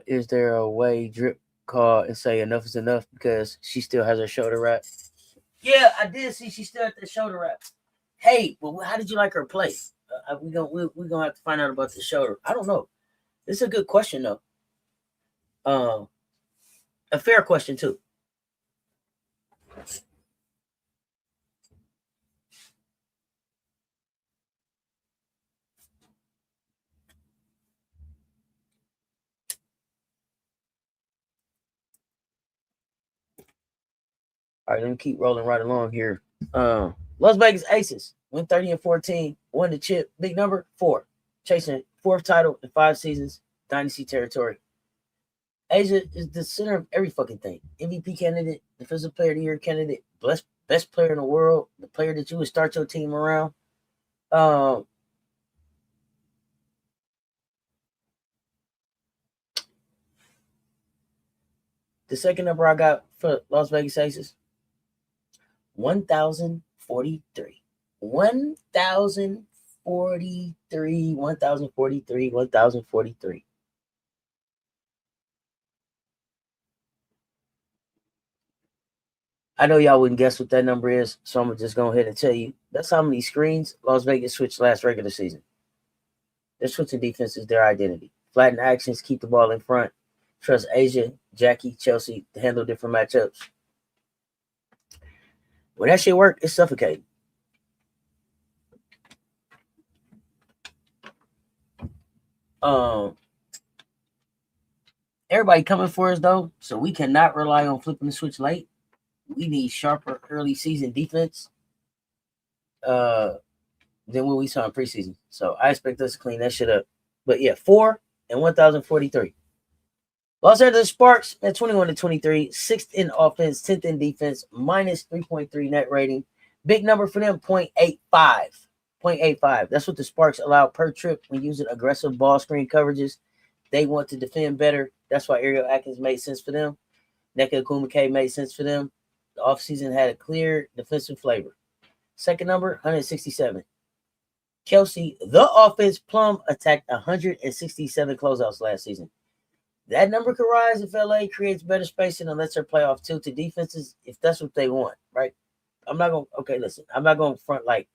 is there a way Drip call and say enough is enough because she still has her shoulder wrap? Yeah, I did see she still had the shoulder wrap. Hey, well, how did you like her play? We're gonna have to find out about the shoulder. I don't know. This is a good question though. A fair question too. All right, let me keep rolling right along here. Las Vegas Aces win 30-14, won the chip. Big number 4, chasing 4th title in 5 seasons, dynasty territory. Asia is the center of every fucking thing. MVP candidate, defensive player of the year candidate, best player in the world, the player that you would start your team around. The second number I got for Las Vegas Aces, 1,043. 1,043. 1,043. 1,043. I know y'all wouldn't guess what that number is, so I'm going to just go ahead and tell you. That's how many screens Las Vegas switched last regular season. Their switching defense is their identity. Flatten actions, keep the ball in front. Trust Asia, Jackie, Chelsea to handle different matchups. When that shit work, it's suffocating. Everybody coming for us though, so we cannot rely on flipping the switch late. We need sharper early season defense than what we saw in preseason. So I expect us to clean that shit up. But yeah, 4 and 1,043. Los Angeles Sparks at 21-23, 6th in offense, 10th in defense, minus 3.3 net rating. Big number for them, 0.85. 0.85. That's what the Sparks allow per trip when using aggressive ball screen coverages. They want to defend better. That's why Ariel Atkins made sense for them. Nneka Ogwumike made sense for them. The offseason had a clear defensive flavor. Second number, 167. Kelsey, the offense plum, attacked 167 closeouts last season. That number could rise if LA creates better spacing and lets her play off tilted defenses if that's what they want, right? I'm not going to front like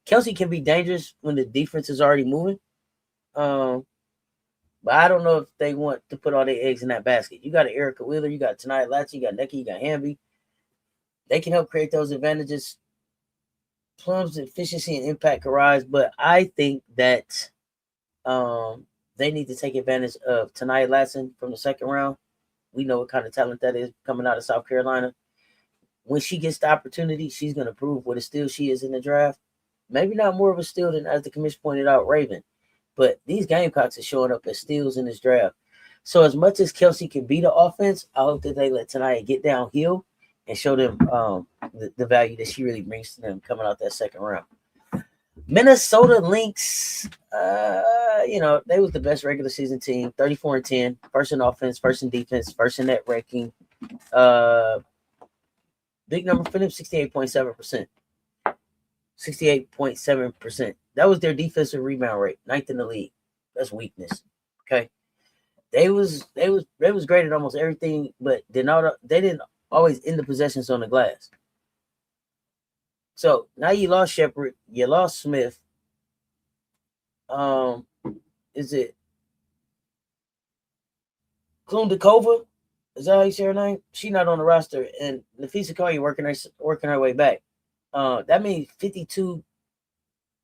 Kelsey can be dangerous when the defense is already moving. But I don't know if they want to put all their eggs in that basket. You got Erica Wheeler, you got Tanaya Latche, you got Nneka, you got Hamby. They can help create those advantages. Plum's efficiency and impact can rise, but I think that they need to take advantage of Tanaya Latche from the second round. We know what kind of talent that is coming out of South Carolina. When she gets the opportunity, she's going to prove what a steal she is in the draft. Maybe not more of a steal than, as the commission pointed out, Raven. But these Gamecocks are showing up as steals in this draft. So as much as Kelsey can be the offense, I hope that they let Tanaya get downhill and show them the value that she really brings to them coming out that second round. Minnesota Lynx, they was the best regular season team, 34-10, first in offense, first in defense, first in net ranking. Big number for them, 68.7%. 68.7%. That was their defensive rebound rate, 9th in the league. That's weakness. Okay. They was great at almost everything, but they didn't always end the possessions on the glass. So now you lost Shepard, you lost Smith. Is it Klundikova? Is that how you say her name? She's not on the roster, and Nafisa Collier working her way back. That means 52%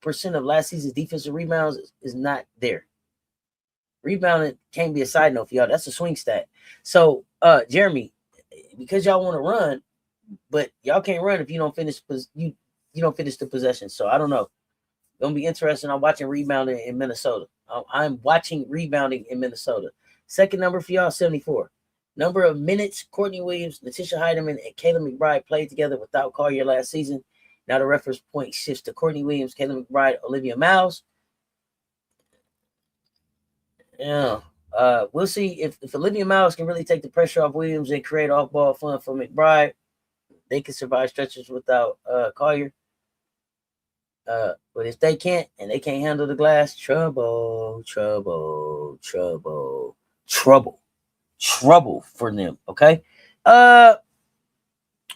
of last season's defensive rebounds is not there. Rebounding can't be a side note for y'all. That's a swing stat. So, Jeremy, because y'all want to run, but y'all can't run if you don't finish you don't finish the possession. So I don't know. Gonna be interesting. I'm watching rebounding in Minnesota. I'm watching rebounding in Minnesota. Second number for y'all, 74. Number of minutes Courtney Williams, Letitia Heidemann, and Kayla McBride played together without Collier last season. Now the reference point shifts to Courtney Williams, Kayla McBride, Olivia Miles. Yeah. We'll see if Olivia Miles can really take the pressure off Williams and create off-ball fun for McBride. They can survive stretches without Collier. But if they can't and they can't handle the glass, trouble for them. Okay.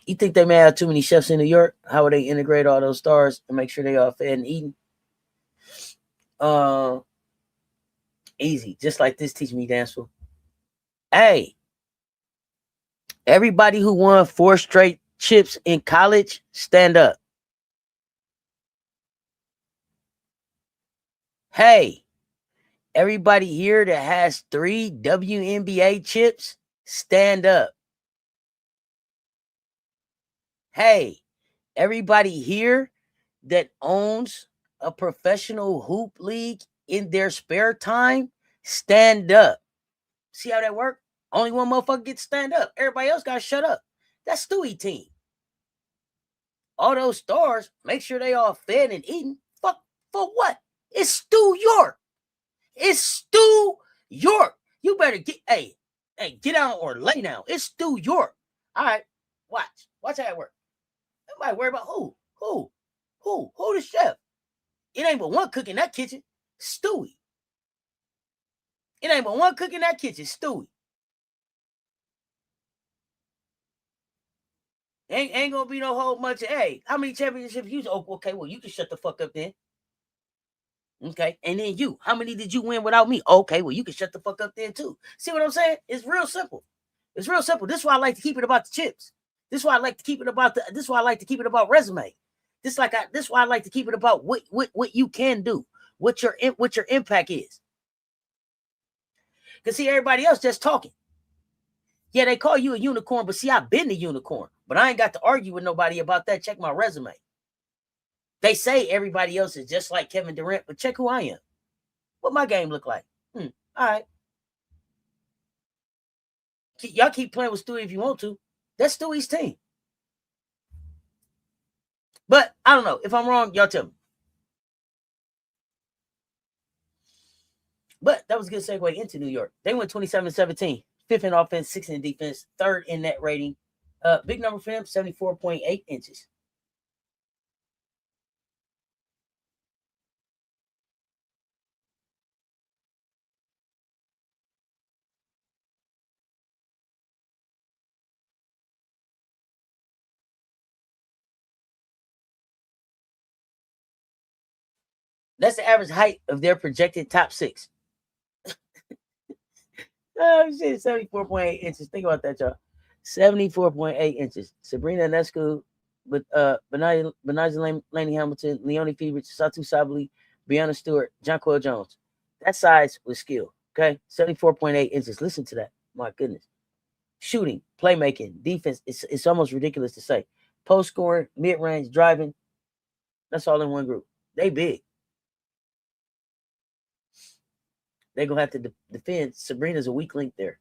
You think they may have too many chefs in New York? How would they integrate all those stars and make sure they are fed and eating? Easy, just like this. Teach me, Danceful. Hey, everybody who won 4 straight chips in college, stand up. Hey, everybody here that has 3 WNBA chips, stand up. Hey, everybody here that owns a professional hoop league in their spare time, stand up. See how that work? Only one motherfucker gets to stand up. Everybody else got to shut up. That's Stewie team. All those stars, make sure they all fed and eating. Fuck, for what? It's Stu York. It's Stu York. You better get down or lay down. It's Stu York. All right, watch how it works. Nobody worry about who the chef. It ain't but one cook in that kitchen, Stewie. It ain't but one cook in that kitchen, Stewie. Ain't gonna be no whole bunch of, hey, how many championships you? Oh, okay, well, you can shut the fuck up then. Okay, and then you, how many did you win without me? Okay, well, you can shut the fuck up then too. See what I'm saying? It's real simple. It's real simple. This is why I like to keep it about the chips. This is why I like to keep it about this is why I like to keep it about resume. This is why I like to keep it about what you can do, what your impact is. Because see, everybody else just talking. Yeah, they call you a unicorn, but see, I've been the unicorn. But I ain't got to argue with nobody about that. Check my resume. They say everybody else is just like Kevin Durant, but check who I am. What my game look like. All right. Y'all keep playing with Stewie if you want to. That's Stewie's team. But I don't know. If I'm wrong, y'all tell me. But that was a good segue into New York. They went 27-17. 5th in offense, 6th in defense, 3rd in net rating. Big number for them, 74.8 inches. That's the average height of their projected top 6. Oh, shit, 74.8 inches. Think about that, y'all. 74.8 inches. Sabrina Ionescu, with Benaja Laney Hamilton, Leonie Feverich, Satu Sabali, Brianna Stewart, Jonquel Jones. That size was skill. Okay, 74.8 inches. Listen to that. My goodness. Shooting, playmaking, defense. It's almost ridiculous to say. Post scoring, mid range, driving. That's all in one group. They big. They're gonna have to defend. Sabrina's a weak link there.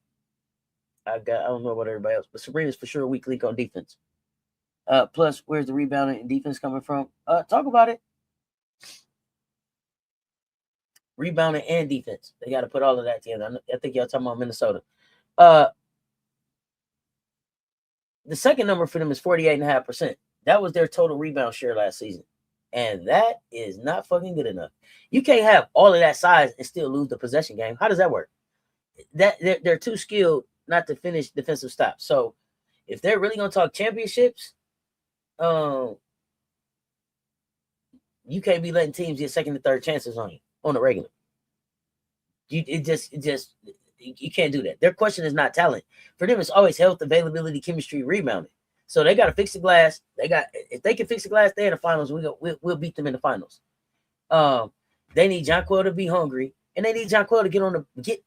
I don't know about everybody else, but Sabrina's for sure a weak link on defense. Plus, where's the rebounding and defense coming from? Talk about it. rebounding and defense. They got to put all of that together. I think y'all talking about Minnesota. The second number for them is 48.5%. That was their total rebound share last season. And that is not fucking good enough. You can't have all of that size and still lose the possession game. How does that work? They're too skilled not to finish defensive stops. So if they're really going to talk championships, you can't be letting teams get second and third chances on you on the regular. You can't do that. Their question is not talent. For them, it's always health, availability, chemistry, rebounding. So they got to fix the glass. If they can fix the glass, they're in the finals. We'll beat them in the finals. They need Jonquel to be hungry, and they need Jonquel to get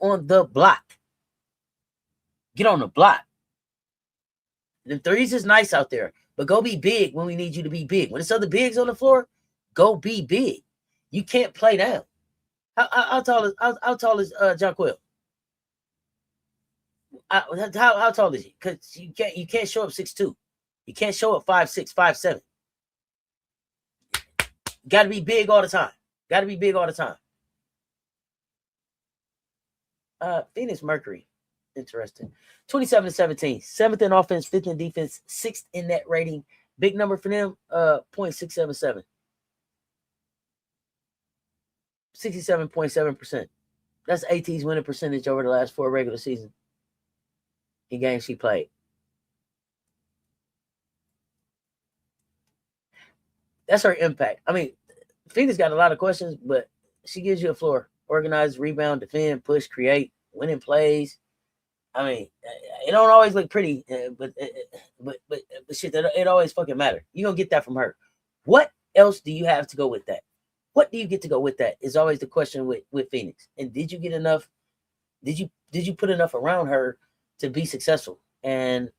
on the block. Get on the block. The threes is nice out there, but go be big when we need you to be big. When there's other bigs on the floor, go be big. You can't play down. How tall is Jonquel? How tall is he? Because you can't show up 6'2". You can't show up 5'6", 5'7". Got to be big all the time. Got to be big all the time. Phoenix Mercury. Interesting. 27-17. 7th in offense, 5th in defense, 6th in net rating. Big number for them, 0.677. 67.7%. That's AT's winning percentage over the last 4 regular seasons in games she played. That's her impact. I mean, Phoenix got a lot of questions, but she gives you a floor. Organize, rebound, defend, push, create, winning plays. I mean, it don't always look pretty, but shit, it always fucking matter. You're going to get that from her. What else do you have to go with that? What do you get to go with that is always the question with Phoenix. And did you get enough? Did you put enough around her to be successful? And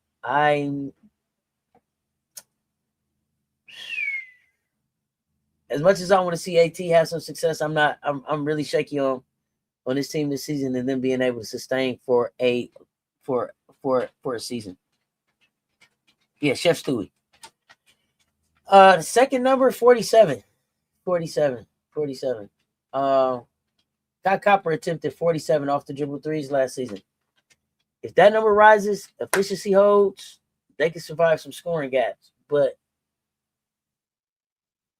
as much as I want to see AT have some success, I'm really shaky on this team this season and them being able to sustain for a season. Yeah, Chef Stewie. The second number, 47. 47. Kai Copper attempted 47 off the dribble threes last season. If that number rises, efficiency holds, they can survive some scoring gaps. But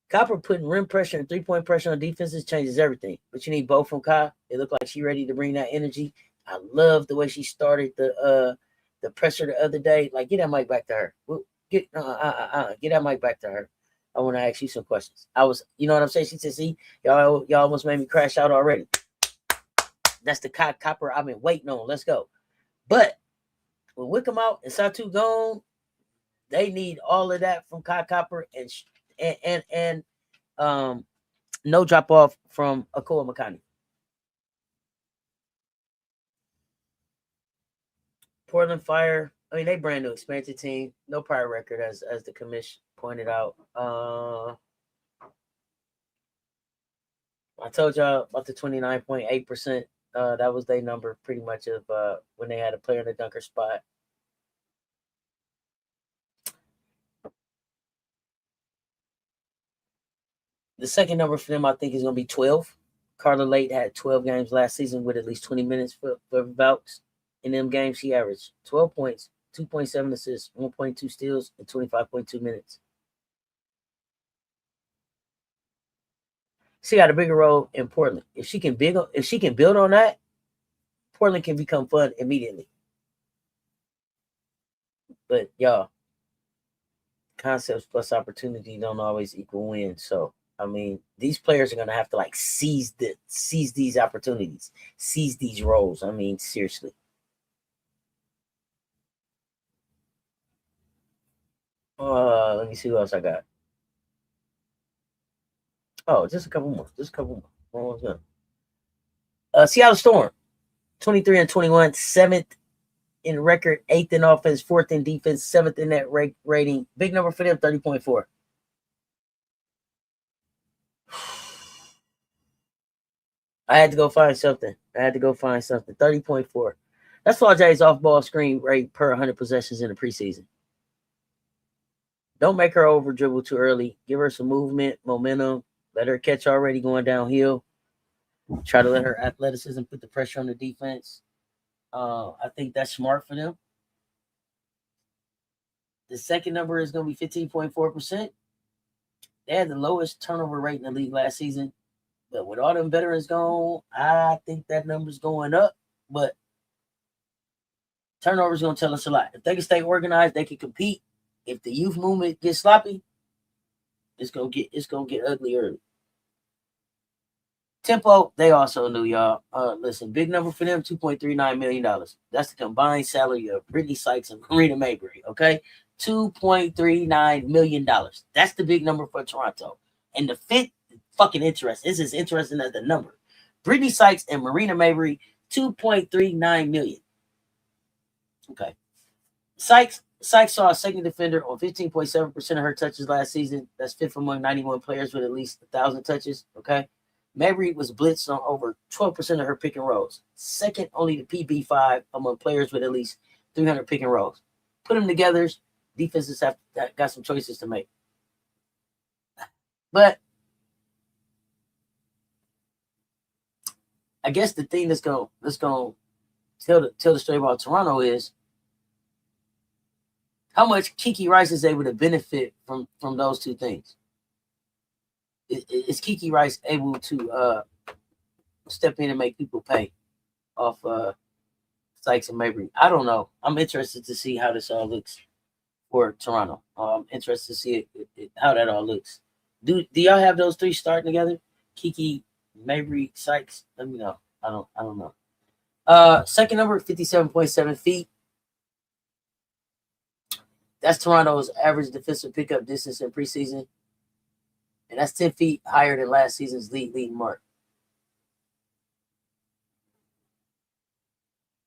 Copper putting rim pressure and three-point pressure on defenses changes everything. But you need both from Kai. It looked like she's ready to bring that energy. I love the way she started the pressure the other day. Like, get that mic back to her. Get that mic back to her. I want to ask you some questions. You know what I'm saying? She said, see, y'all almost made me crash out already. That's the Kai Copper I've been waiting on. Let's go. But with Whitcomb out and Satu gone, they need all of that from Kai Copper and no drop off from Awa McMahon. Portland Fire. I mean, they brand new expansion team. No prior record, as the commission pointed out. I told y'all about the 29.8%. That was their number pretty much of when they had a player in the dunker spot. The second number for them, I think, is going to be 12. Carla Late had 12 games last season with at least 20 minutes for Valks. In them games, she averaged 12 points, 2.7 assists, 1.2 steals, and 25.2 minutes. She got a bigger role in Portland. If she can build on that, Portland can become fun immediately. But y'all, concepts plus opportunity don't always equal win. So I mean, these players are gonna have to seize these opportunities, seize these roles. I mean, seriously. Let me see who else I got. Oh, just a couple more. Almost done. Seattle Storm, 23-21, 7th in record, 8th in offense, 4th in defense, 7th in net rating. Big number for them, 30.4. I had to go find something. 30.4. That's Flau'jae's off-ball screen rate per 100 possessions in the preseason. Don't make her over dribble too early. Give her some movement, momentum. Let her catch already going downhill. Try to let her athleticism put the pressure on the defense. I think that's smart for them. The second number is going to be 15.4%. They had the lowest turnover rate in the league last season. But with all them veterans gone, I think that number's going up. But turnover is going to tell us a lot. If they can stay organized, they can compete. If the youth movement gets sloppy, it's gonna get ugly early. Tempo, they also knew, y'all. Listen, big number for them, $2.39 million. That's the combined salary of Brittany Sykes and Marina Mabrey, okay? $2.39 million. That's the big number for Toronto. And the fit, fucking interesting. This is interesting as the number. Brittany Sykes and Marina Mabrey, $2.39 million. Okay. Sykes saw a second defender on 15.7% of her touches last season. That's fifth among 91 players with at least 1,000 touches, okay? Mabrey was blitzed on over 12% of her pick and rolls. Second only to PB5 among players with at least 300 pick and rolls. Put them together, defenses have got some choices to make. But I guess the thing that's going to tell the story about Toronto is how much Kiki Rice is able to benefit from those two things. Is Kiki Rice able to step in and make people pay off Sykes and Mabrey? I don't know. I'm interested to see how this all looks for Toronto. I'm interested to see how that all looks. Do y'all have those three starting together? Kiki, Mabrey, Sykes? Let me know. I don't know. Second number, 57.7 feet. That's Toronto's average defensive pickup distance in preseason. And that's 10 feet higher than last season's leading mark.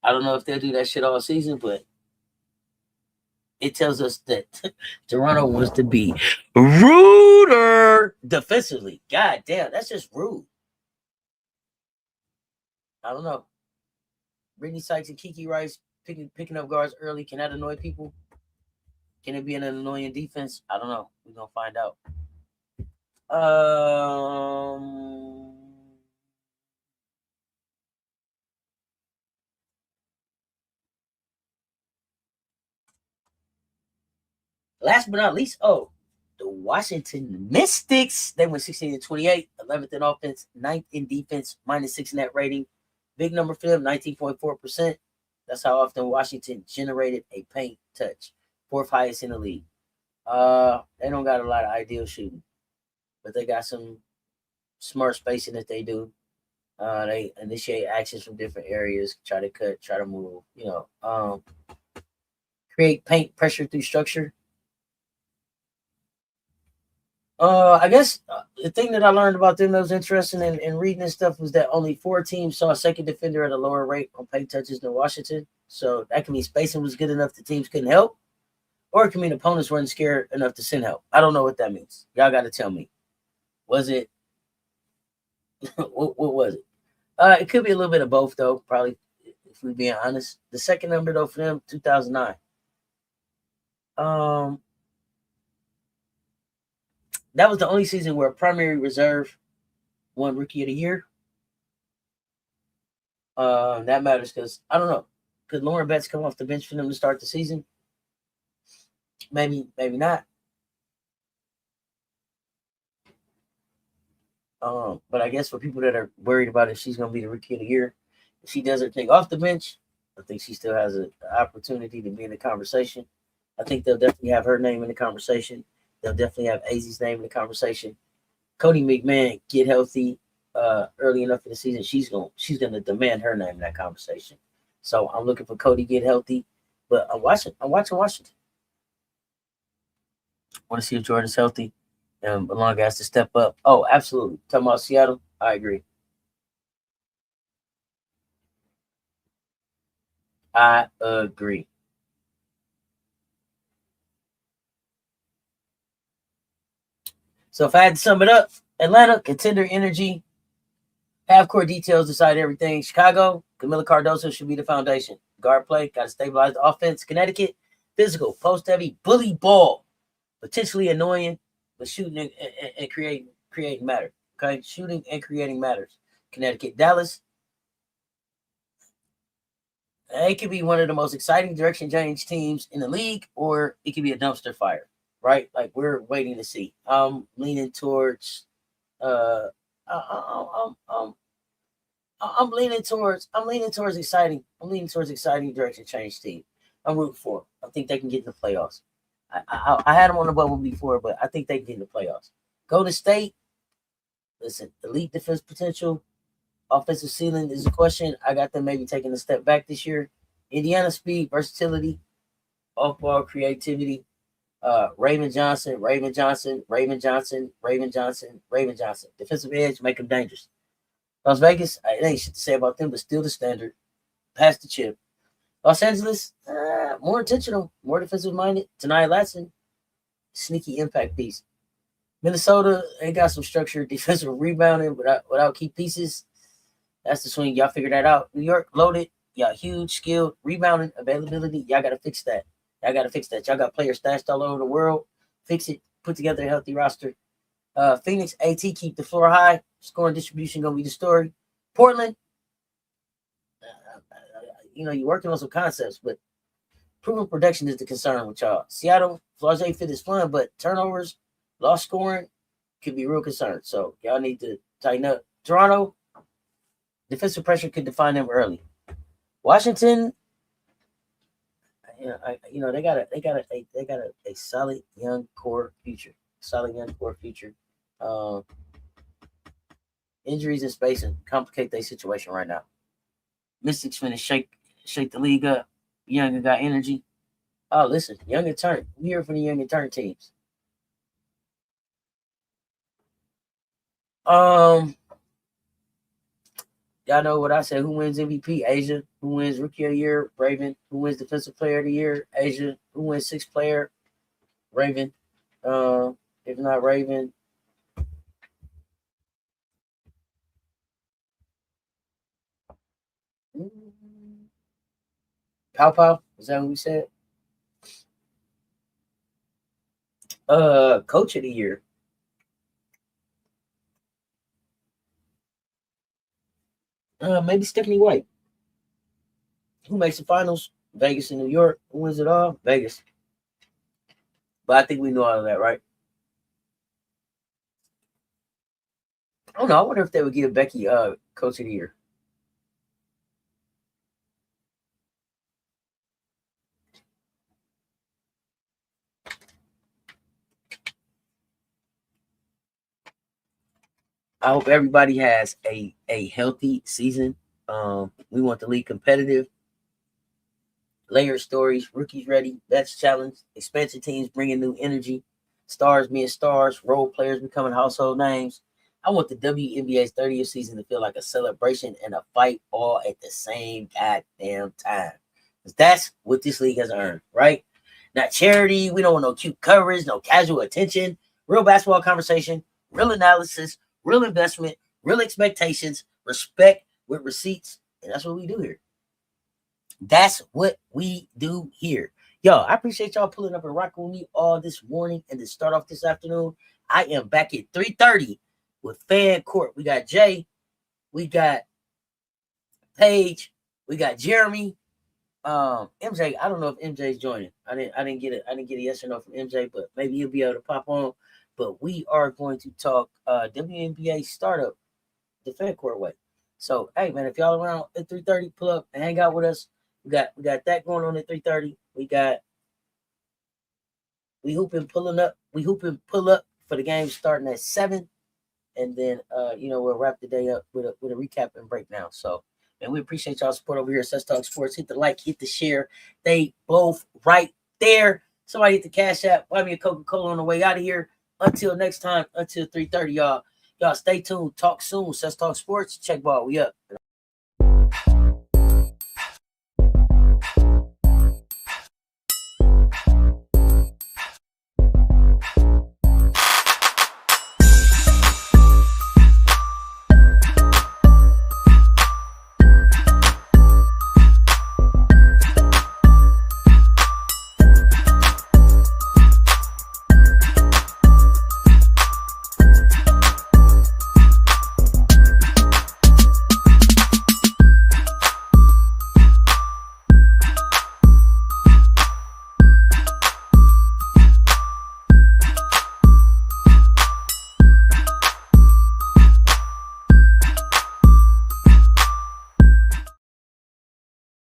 I don't know if they'll do that shit all season, but it tells us that Toronto wants to be ruder defensively. God damn, that's just rude. I don't know. Brittany Sykes and Kiki Rice picking up guards early. Can that annoy people? Can it be an annoying defense? I don't know. We're going to find out. Last but not least, the Washington Mystics. They went 16-28, 11th in offense, 9th in defense, -6 net rating. Big number for them, 19.4%. That's how often Washington generated a paint touch. 4th highest in the league. They don't got a lot of ideal shooting, but they got some smart spacing that they do. They initiate actions from different areas, try to cut, try to move, create paint pressure through structure. I guess the thing that I learned about them that was interesting in reading this stuff was that only 4 teams saw a second defender at a lower rate on paint touches than Washington. So that can mean spacing was good enough the teams couldn't help, or it can mean opponents weren't scared enough to send help. I don't know what that means. Y'all got to tell me. Was it? what was it? It could be a little bit of both, though, probably, if we're being honest. The second number, though, for them, 2009. That was the only season where a primary reserve won Rookie of the Year. That matters because, I don't know, could Lauren Betts come off the bench for them to start the season? Maybe not. But I guess for people that are worried about if she's going to be the Rookie of the Year, if she does her thing off the bench, I think she still has an opportunity to be in the conversation. I think they'll definitely have her name in the conversation. They'll definitely have Azzy's name in the conversation. Cotie McMahon get healthy early enough in the season. She's gonna demand her name in that conversation. So I'm looking for Cotie get healthy, but I'm watching Washington. Want to see if Jordan's healthy and Belonga has to step up. Oh, absolutely. Talking about Seattle, I agree. I agree. So if I had to sum it up, Atlanta, contender energy, half-court details decide everything. Chicago, Camila Cardoso should be the foundation. Guard play, got to stabilize the offense. Connecticut, physical, post-heavy, bully ball, potentially annoying, but shooting and creating matter. Okay, shooting and creating matters. Connecticut, Dallas. It could be one of the most exciting direction change teams in the league, or it could be a dumpster fire, right? Like, we're waiting to see. I'm leaning towards I'm leaning towards exciting. I'm leaning towards exciting direction change team. I'm rooting for them. I think they can get in the playoffs. I had them on the bubble before, but I think they can get in the playoffs. Golden State, listen, elite defense potential, offensive ceiling is a question. I got them maybe taking a step back this year. Indiana, speed, versatility, off-ball creativity. Raymond Johnson. Defensive edge, make them dangerous. Las Vegas, it ain't shit to say about them, but still the standard. Pass the chip. Los Angeles, more intentional, more defensive-minded. Tanai Latson, sneaky impact piece. Minnesota, they got some structure, defensive rebounding without key pieces. That's the swing. Y'all figure that out. New York, loaded. Y'all huge, skilled, rebounding, availability. Y'all got to fix that. Y'all got players stashed all over the world. Fix it. Put together a healthy roster. Phoenix, AT, keep the floor high. Scoring distribution going to be the story. Portland, you're working on some concepts, but proven production is the concern with y'all. Seattle, Flau'jae fit is fun, but turnovers, lost scoring could be a real concern. So y'all need to tighten up. Toronto, defensive pressure could define them early. Washington, they got a solid young core future. Injuries and spacing complicate their situation right now. Mystics finna shake the league up. Young got energy. Oh, listen, young and turn. We here for the young and turn teams. Y'all know what I said. Who wins MVP? Asia. Who wins Rookie of the Year? Raven. Who wins Defensive Player of the Year? Asia. Who wins Sixth Player? Raven. If not Raven, Pow. Is that what we said? Coach of the Year. Maybe Stephanie White. Who makes the finals? Vegas and New York. Who wins it all? Vegas. But I think we know all of that, right? Oh no, I wonder if they would give Becky Coach of the Year. I hope everybody has a healthy season. We want the league competitive. Layered stories, rookies ready, vets challenge, expansion teams bringing new energy, stars being stars, role players becoming household names. I want the WNBA's 30th season to feel like a celebration and a fight all at the same goddamn time. Because that's what this league has earned, right? Not charity. We don't want no cute coverage, no casual attention. Real basketball conversation, real analysis, real investment, real expectations, respect with receipts. And that's what we do here. That's what we do here. Yo, I appreciate y'all pulling up and rocking with me all this morning and to start off this afternoon. I am back at 3:30 with Fan Court. We got Jay, we got Paige, we got Jeremy. MJ, I don't know if MJ's joining. I didn't get a yes or no from MJ, but maybe he'll be able to pop on. But we are going to talk WNBA startup the Fan Court way. So hey man, if y'all around at 3:30, pull up and hang out with us. We got that going on at 3:30. We hooping pull up for the game starting at 7. And then we'll wrap the day up with a recap and breakdown. So man, we appreciate y'all support over here at Cess Talks Sports. Hit the like, hit the share. They both right there. Somebody hit the Cash App. Buy me a Coca-Cola on the way out of here. Until next time, until 3:30, y'all. Y'all stay tuned. Talk soon. Cess Talks Sports. Check ball. We up.